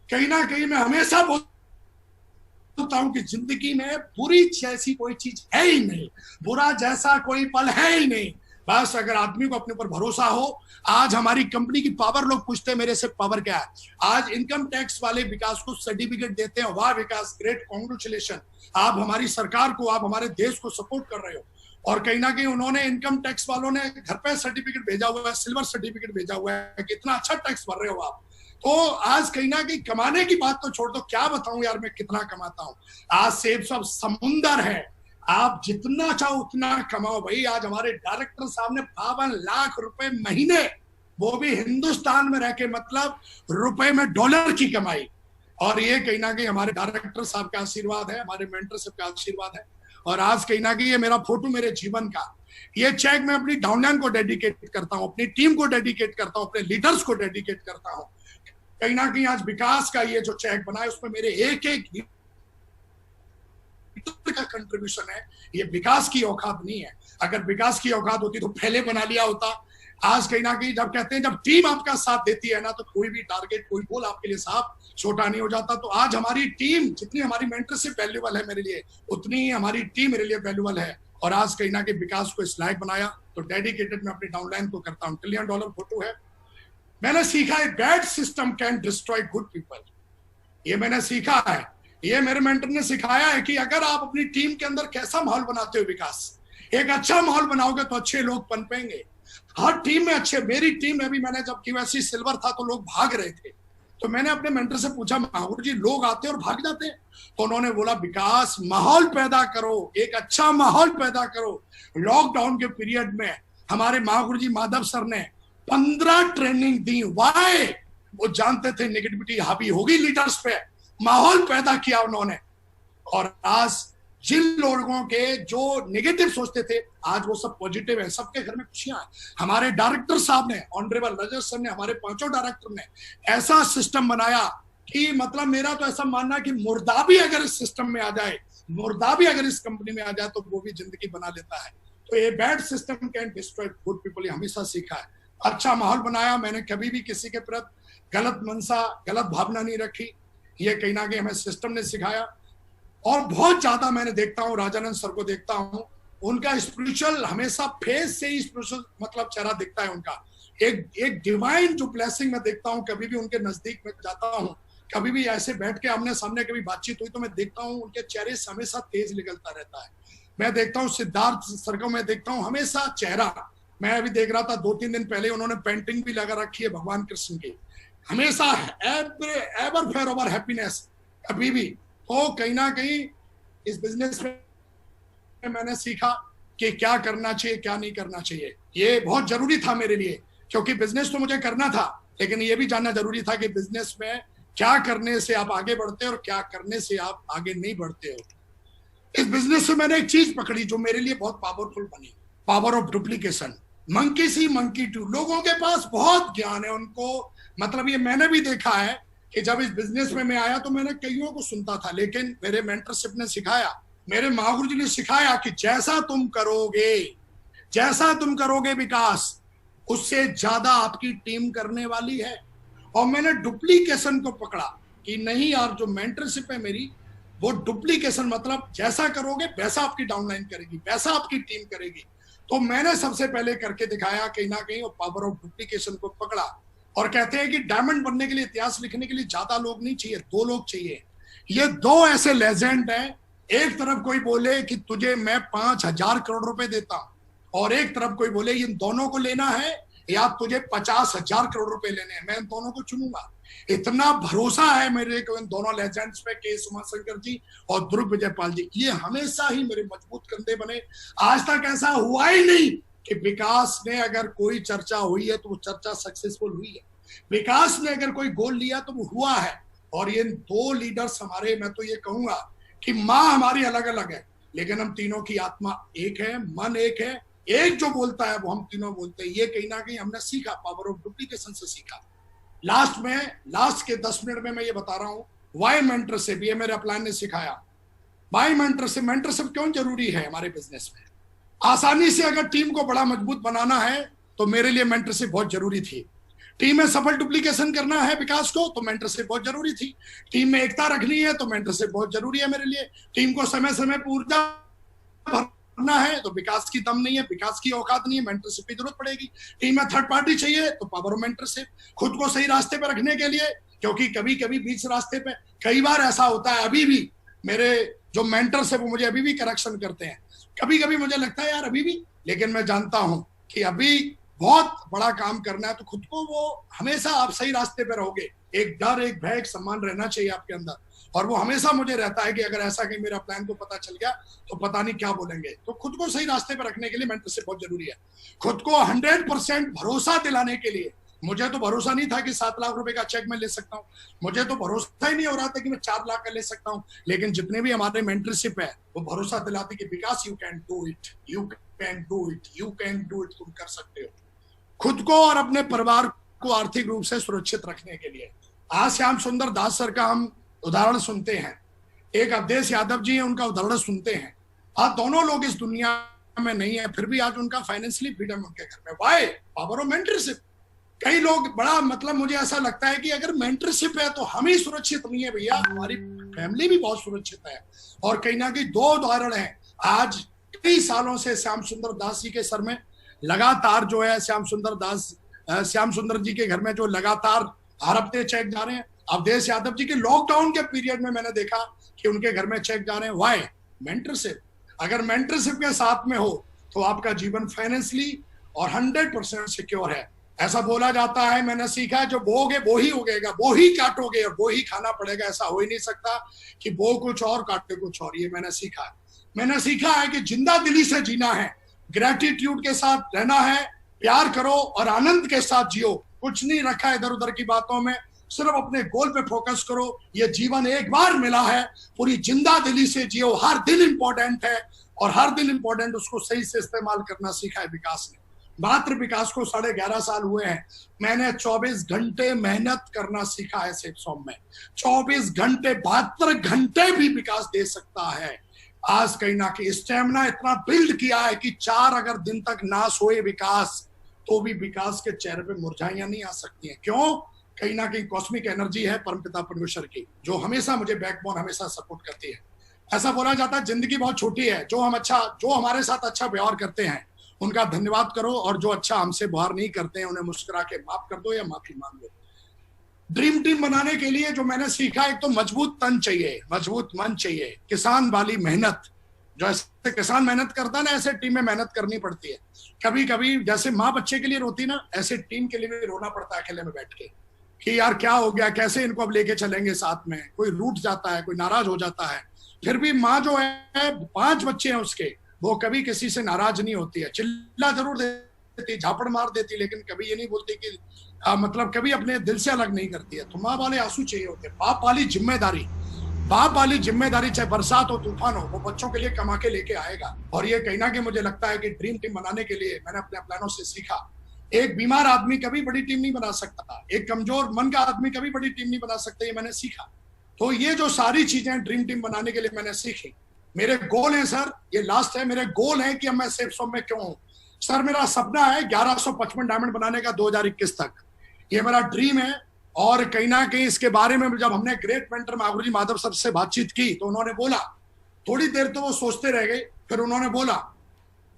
कहीं ना कहीं मैं हमेशा बोलता हूं कि जिंदगी में बुरी जैसी कोई चीज है ही नहीं, बुरा जैसा कोई पल है ही नहीं, बस अगर आदमी को अपने ऊपर भरोसा हो। आज हमारी कंपनी की पावर, लोग पूछते हैं मेरे से पावर क्या है, आज इनकम टैक्स वाले विकास को सर्टिफिकेट देते हैं, वाह विकास, ग्रेट, कॉन्ग्रेचुलेशन, आप हमारी सरकार को, आप हमारे देश को सपोर्ट कर रहे हो। और कहीं ना कहीं उन्होंने, इनकम टैक्स वालों ने घर पे सर्टिफिकेट भेजा हुआ है, सिल्वर सर्टिफिकेट भेजा हुआ है, कितना अच्छा टैक्स भर रहे हो आप। तो आज कहीं ना कहीं कमाने की बात तो छोड़ दो, क्या बताऊं यार मैं कितना कमाता हूं। आज सेब सब समुंदर है, आप जितना चाहो उतना कमाओ भाई। आज हमारे डायरेक्टर साहब ने 52 लाख रुपए महीने, वो भी हिंदुस्तान में रह के, मतलब रुपए में डॉलर की कमाई। और ये कहीं ना कहीं हमारे डायरेक्टर साहब का आशीर्वाद है, हमारे मेंटरशिप का आशीर्वाद है। और आज कहीं ना कहीं ये मेरा फोटो मेरे जीवन का, ये चेक मैं अपनी डाउनलाइन को डेडिकेट करता हूँ, अपनी टीम को डेडिकेट करता हूँ, अपने लीडर्स को डेडिकेट करता हूँ। कहीं ना कहीं आज विकास का ये जो चेक बना है, उसमें मेरे एक का कंट्रीब्यूशन है। ये विकास की औकात नहीं है, अगर विकास की औकात होती तो पहले बना लिया होता। आज कहीं ना कहीं जब कहते हैं, जब टीम आपका साथ देती है ना, तो कोई भी टारगेट, कोई गोल आपके लिए साहब छोटा नहीं हो जाता। तो आज हमारी टीम, जितनी हमारी मेंटरशिप वैल्यूबल है मेरे लिए, उतनी ही हमारी टीम मेरे लिए वैल्यूबल है। और आज कहीं ना कहीं विकास को इस लायक बनाया, तो डेडिकेटेड मैं अपनी डाउनलाइन को करता हूँ। $1 ट्रिलियन फोटो है। मैंने सीखा है, bad system can destroy good people, ये मैंने सीखा है, ये मेरे मेंटर ने सिखाया है कि अगर आप अपनी टीम के अंदर कैसा माहौल बनाते हो विकास, एक अच्छा माहौल बनाओगे तो अच्छे लोग पनपेंगे। हर टीम में अच्छे, मेरी टीम में भी, मैंने जब QSC सिल्वर था तो लोग भाग रहे थे, तो मैंने अपने मेंटर से पूछा, महागुरु जी लोग आते और भाग जाते हैं? तो उन्होंने बोला, विकास माहौल पैदा करो, एक अच्छा माहौल पैदा करो। लॉकडाउन के पीरियड में हमारे महागुरु जी माधव सर ने 15 ट्रेनिंग दी। वाई? वो जानते थे नेगेटिविटी हावी होगी लीडर्स पे, माहौल पैदा किया उन्होंने। और आज जिन लोगों के जो नेगेटिव सोचते थे, आज वो सब पॉजिटिव है, सबके घर में खुशियां हैं। हमारे डायरेक्टर साहब ने, ऑनरेबल रजत सर ने, हमारे 5 डायरेक्टर ने ऐसा सिस्टम बनाया कि मतलब मेरा तो ऐसा मानना है कि मुर्दा भी अगर इस सिस्टम में आ जाए, मुर्दा भी अगर इस कंपनी में आ जाए, तो वो भी जिंदगी बना लेता है। तो ये bad system can destroy good people, ये हमेशा सीखा है। अच्छा माहौल बनाया, मैंने कभी भी किसी के प्रति गलत मनसा, गलत भावना नहीं रखी, ये कहीं ना कहीं हमें सिस्टम ने सिखाया। और बहुत ज्यादा मैंने देखता हूँ, राजानंद सर को देखता हूँ, उनका स्पिरिचुअल हमेशा फेस से ही स्पिरिचुअल मतलब चेहरा दिखता है उनका, एक डिवाइन जो ब्लेसिंग मैं देखता हूँ। कभी भी उनके नजदीक में जाता हूँ, कभी भी ऐसे बैठ के आमने सामने कभी बातचीत हुई, तो मैं देखता हूँ उनके चेहरे से हमेशा तेज निकलता रहता है। मैं देखता हूँ सिद्धार्थ सर को, मैं देखता हूँ हमेशा चेहरा, मैं अभी देख रहा था 2-3 दिन पहले उन्होंने पेंटिंग भी लगा रखी है भगवान कृष्ण की, हमेशा एवर फेयर ओवर हैप्पीनेस, कभी भी। तो कहीं ना कहीं इस बिजनेस में मैंने सीखा कि क्या करना चाहिए, क्या नहीं करना चाहिए। ये बहुत जरूरी था मेरे लिए, क्योंकि बिजनेस तो मुझे करना था, लेकिन ये भी जानना जरूरी था कि बिजनेस में क्या करने से आप आगे बढ़ते हो और क्या करने से आप आगे नहीं बढ़ते हो। इस बिजनेस से मैंने एक चीज पकड़ी जो मेरे लिए बहुत पावरफुल बनी, power of duplication. Monkey see monkey do, लोगों के पास बहुत ज्ञान है, उनको मतलब ये मैंने भी देखा है कि जब इस बिजनेस में मैं आया तो मैंने कईयों को सुनता था, लेकिन मेरे मेंटरशिप ने सिखाया, मेरे महागुरु जी ने सिखाया कि जैसा तुम करोगे विकास, उससे ज्यादा आपकी टीम करने वाली है। और मैंने डुप्लीकेशन को पकड़ा कि नहीं यार, जो मेंटरशिप है मेरी, वो डुप्लीकेशन मतलब जैसा करोगे वैसा आपकी डाउनलाइन करेगी, वैसा आपकी टीम करेगी। तो मैंने सबसे पहले करके दिखाया कहीं ना कहीं, वो पावर ऑफ डुप्लीकेशन को पकड़ा। और कहते हैं कि डायमंड बनने के लिए, इतिहास लिखने के लिए ज्यादा लोग नहीं चाहिए, 2 लोग चाहिए। ये 2 ऐसे लेजेंड हैं। एक तरफ कोई बोले कि तुझे मैं 5,000 करोड़ रुपए देता हूं, और एक तरफ कोई बोले इन दोनों को लेना है या तुझे 50,000 करोड़ रुपए लेने हैं, मैं इन दोनों को चुनूंगा। इतना भरोसा है मेरे को इन दोनों लेजेंड्स पे, के उमाशंकर जी और ध्रुव विजयपाल जी। ये हमेशा ही मेरे मजबूत कंधे बने। आज तक ऐसा हुआ ही नहीं कि विकास ने अगर कोई चर्चा हुई है तो वो चर्चा सक्सेसफुल हुई है, विकास ने अगर कोई गोल लिया तो वो हुआ है। और ये 2 लीडर्स हमारे, मैं तो ये कहूंगा कि माँ हमारी अलग अलग है, लेकिन हम तीनों की आत्मा एक है, मन एक है। एक जो बोलता है वो हम तीनों बोलते हैं। ये कहीं ना कहीं हमने सीखा, पावर ऑफ डुप्लीकेशन से सीखा। लास्ट के 10 मिनट में मैं ये बता रहा हूं, वाई मेंटरशिप, ये मेरे अपलाइन ने सिखाया। वाई मेंटरशिप क्यों जरूरी है हमारे बिजनेस में। आसानी से अगर टीम को बड़ा मजबूत बनाना है तो मेरे लिए मेंटरशिप बहुत जरूरी थी। टीम में सफल डुप्लीकेशन करना है विकास को तो मेंटरशिप बहुत जरूरी थी। टीम में एकता रखनी है तो मेंटरशिप बहुत जरूरी है मेरे लिए। टीम को समय समय पर ऊर्जा भरना है तो विकास की दम नहीं है, विकास की औकात नहीं है, मेंटरशिप की जरूरत पड़ेगी। टीम में थर्ड पार्टी चाहिए तो पावर ऑफ मेंटरशिप। खुद को सही रास्ते पर रखने के लिए, क्योंकि कभी कभी बीच रास्ते पे कई बार ऐसा होता है, अभी भी मेरे जो मेंटर्स है वो मुझे अभी भी करेक्शन करते हैं। कभी कभी मुझे लगता है यार अभी भी, लेकिन मैं जानता हूं कि अभी बहुत बड़ा काम करना है। तो खुद को वो हमेशा आप सही रास्ते पे रहोगे, एक डर, एक भय, एक सम्मान रहना चाहिए आपके अंदर। और वो हमेशा मुझे रहता है कि अगर ऐसा कि मेरा प्लान को पता चल गया तो पता नहीं क्या बोलेंगे। तो खुद को सही रास्ते पे रखने के लिए मेंटरशिप बहुत जरूरी है। खुद को 100% भरोसा दिलाने के लिए, मुझे तो भरोसा नहीं था कि 7 लाख रुपए का चेक मैं ले सकता हूँ, मुझे तो भरोसा ही नहीं हो रहा था कि मैं 4 लाख का ले सकता हूँ। लेकिन जितने भी हमारे मेंटरशिप है वो भरोसा दिलाते कि Vikas you can do it, you can do it, you can do it, तुम कर सकते हो। खुद को और अपने परिवार को आर्थिक रूप से सुरक्षित रखने के लिए आज श्याम सुंदर दास सर का हम उदाहरण सुनते हैं, एक अवधेश यादव जी हैं उनका उदाहरण सुनते हैं। आज दोनों लोग इस दुनिया में नहीं है, फिर भी आज उनका फाइनेंशियली फ्रीडम उनके घर में। वाई? Power of mentorship. कई लोग बड़ा, मतलब मुझे ऐसा लगता है कि अगर मेंटरशिप है तो हम ही सुरक्षित नहीं है भैया, हमारी फैमिली भी बहुत सुरक्षित है। और कहीं ना कहीं 2 उदाहरण है। आज कई सालों से श्याम सुंदर दास जी के सर में लगातार जो है, श्याम सुंदर जी के घर में जो लगातार हर हफ्ते चेक जा रहे हैं। अवधेश यादव जी के लॉकडाउन के पीरियड में मैंने देखा कि उनके घर में चेक जा रहे हैं। वाई? मेंटरशिप। अगर मेंटरशिप के साथ में हो तो आपका जीवन फाइनेंशियली और 100% सिक्योर है। ऐसा बोला जाता है, मैंने सीखा, जो बोगे वो ही उगेगा, वो ही काटोगे और वो ही खाना पड़ेगा। ऐसा हो ही नहीं सकता कि बो कुछ और काटे कुछ और। ये मैंने सीखा है कि जिंदा दिली से जीना है, ग्रेटिट्यूड के साथ रहना है, प्यार करो और आनंद के साथ जियो। कुछ नहीं रखा इधर उधर की बातों में, सिर्फ अपने गोल पे फोकस करो। ये जीवन एक बार मिला है, पूरी जिंदा दिली से जियो। हर दिन इंपॉर्टेंट है और हर दिन इंपॉर्टेंट, उसको सही से इस्तेमाल करना सीखा है विकास ने। मात्र विकास को 11.5 साल हुए हैं, मैंने 24 घंटे मेहनत करना सीखा है सेप्सॉम में। 24 घंटे, 72 घंटे भी विकास दे सकता है। आज कहीं ना कहीं स्टेमिना इतना बिल्ड किया है कि 4 अगर दिन तक ना सोए विकास तो भी विकास के चेहरे पे मुरझाइयां नहीं आ सकती हैं। क्यों? कहीं ना कहीं कॉस्मिक एनर्जी है परमपिता परमेश्वर की, जो हमेशा मुझे बैकबोन, हमेशा सपोर्ट करती है। ऐसा बोला जाता है जिंदगी बहुत छोटी है, जो हमारे साथ अच्छा व्यवहार करते हैं उनका धन्यवाद करो, और जो अच्छा हमसे व्यवहार नहीं करते हैं उन्हें मुस्कुरा के माफ कर दो या माफी मांग लो। ड्रीम टीम बनाने के लिए जो मैंने सीखा, एक तो मजबूत तन चाहिए, मजबूत मन चाहिए, किसान वाली मेहनत। जो ऐसे किसान मेहनत करता है ना, ऐसे टीम में मेहनत करनी पड़ती है। कभी कभी जैसे माँ बच्चे के लिए रोती ना, ऐसे टीम के लिए भी रोना पड़ता है अकेले में बैठ के कि यार क्या हो गया, कैसे इनको अब लेके चलेंगे साथ में। कोई रूठ जाता है, कोई नाराज हो जाता है, फिर भी माँ जो है, 5 बच्चे हैं उसके, वो कभी किसी से नाराज नहीं होती है। चिल्ला जरूर देती, झापड़ मार देती, लेकिन कभी ये नहीं बोलती कि मतलब कभी अपने दिल से अलग नहीं करती है। तो माँ वाले आंसू चाहिए होते हैं। बाप वाली जिम्मेदारी, चाहे बरसात हो तूफान हो, वो बच्चों के लिए कमा के लेके आएगा। और ये कहीं ना कहीं मुझे लगता है कि ड्रीम टीम बनाने के लिए मैंने अपने प्लानों से सीखा। एक बीमार आदमी कभी बड़ी टीम नहीं बना सकता, एक कमजोर मन का आदमी कभी बड़ी टीम नहीं बना सकता, ये मैंने सीखा। तो ये जो सारी चीजें ड्रीम टीम बनाने के लिए मैंने सीखी, मेरे गोल हैं सर, ये लास्ट है, मेरे गोल हैं कि अब मैं सेफ शॉप में क्यों हूं सर। मेरा सपना है 1155 डायमंड बनाने का 2021 तक, ये मेरा ड्रीम है। और कहीं ना कहीं इसके बारे में जब हमने ग्रेट मेंटर मागुरू जी माधव सर से बातचीत की तो उन्होंने बोला, थोड़ी देर तो वो सोचते रह गए, फिर उन्होंने बोला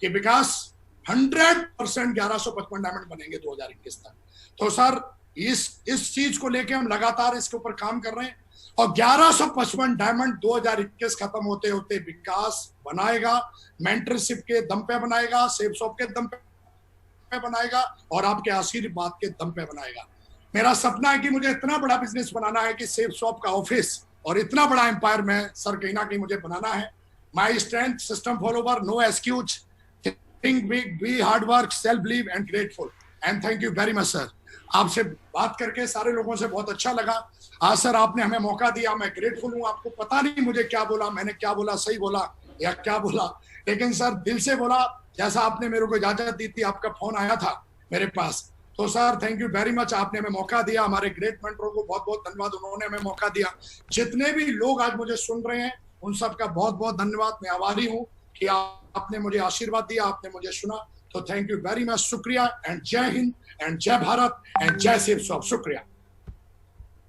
कि विकास 100% 1155 डायमंड बनेंगे 2021 तक। तो सर इस चीज को लेके हम लगातार इसके ऊपर काम कर रहे हैं और 1155 डायमंड 2021 खत्म होते होते विकास बनाएगा, मेंटरशिप के दम पे बनाएगा, सेफ शॉप के दम पे बनाएगा और आपके आशीर्वाद के दम पे बनाएगा। मेरा सपना है कि मुझे इतना बड़ा बिजनेस बनाना है कि सेफ शॉप का ऑफिस और इतना बड़ा एम्पायर में सर कहीं ना कहीं मुझे बनाना है। My strength, system follower, no excuse, think big, be hard work, self believe and grateful. And thank you very much sir. आपसे बात करके सारे लोगों से बहुत अच्छा लगा। आज सर आपने हमें मौका दिया, मैं ग्रेटफुल हूँ। आपको पता नहीं मुझे क्या बोला, मैंने क्या बोला, सही बोला या क्या बोला, लेकिन सर दिल से बोला जैसा आपने मेरे को इजाजत दी थी। आपका फोन आया था मेरे पास, तो sir thank you very much. आपने हमें मौका दिया, हमारे ग्रेट मेंटरों को बहुत बहुत धन्यवाद, उन्होंने हमें मौका दिया। जितने भी लोग आज मुझे सुन रहे हैं उन सबका बहुत बहुत धन्यवाद। मैं आभारी हूँ कि आपने मुझे आशीर्वाद दिया, आपने मुझे सुना। तो थैंक यू वेरी मच, शुक्रिया। एंड जय हिंद एंड जय भारत एंड जय सेफ शॉप। शुक्रिया।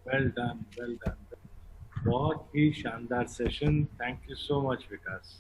Well done, well done. बहुत ही शानदार session. Thank you so much Vikas.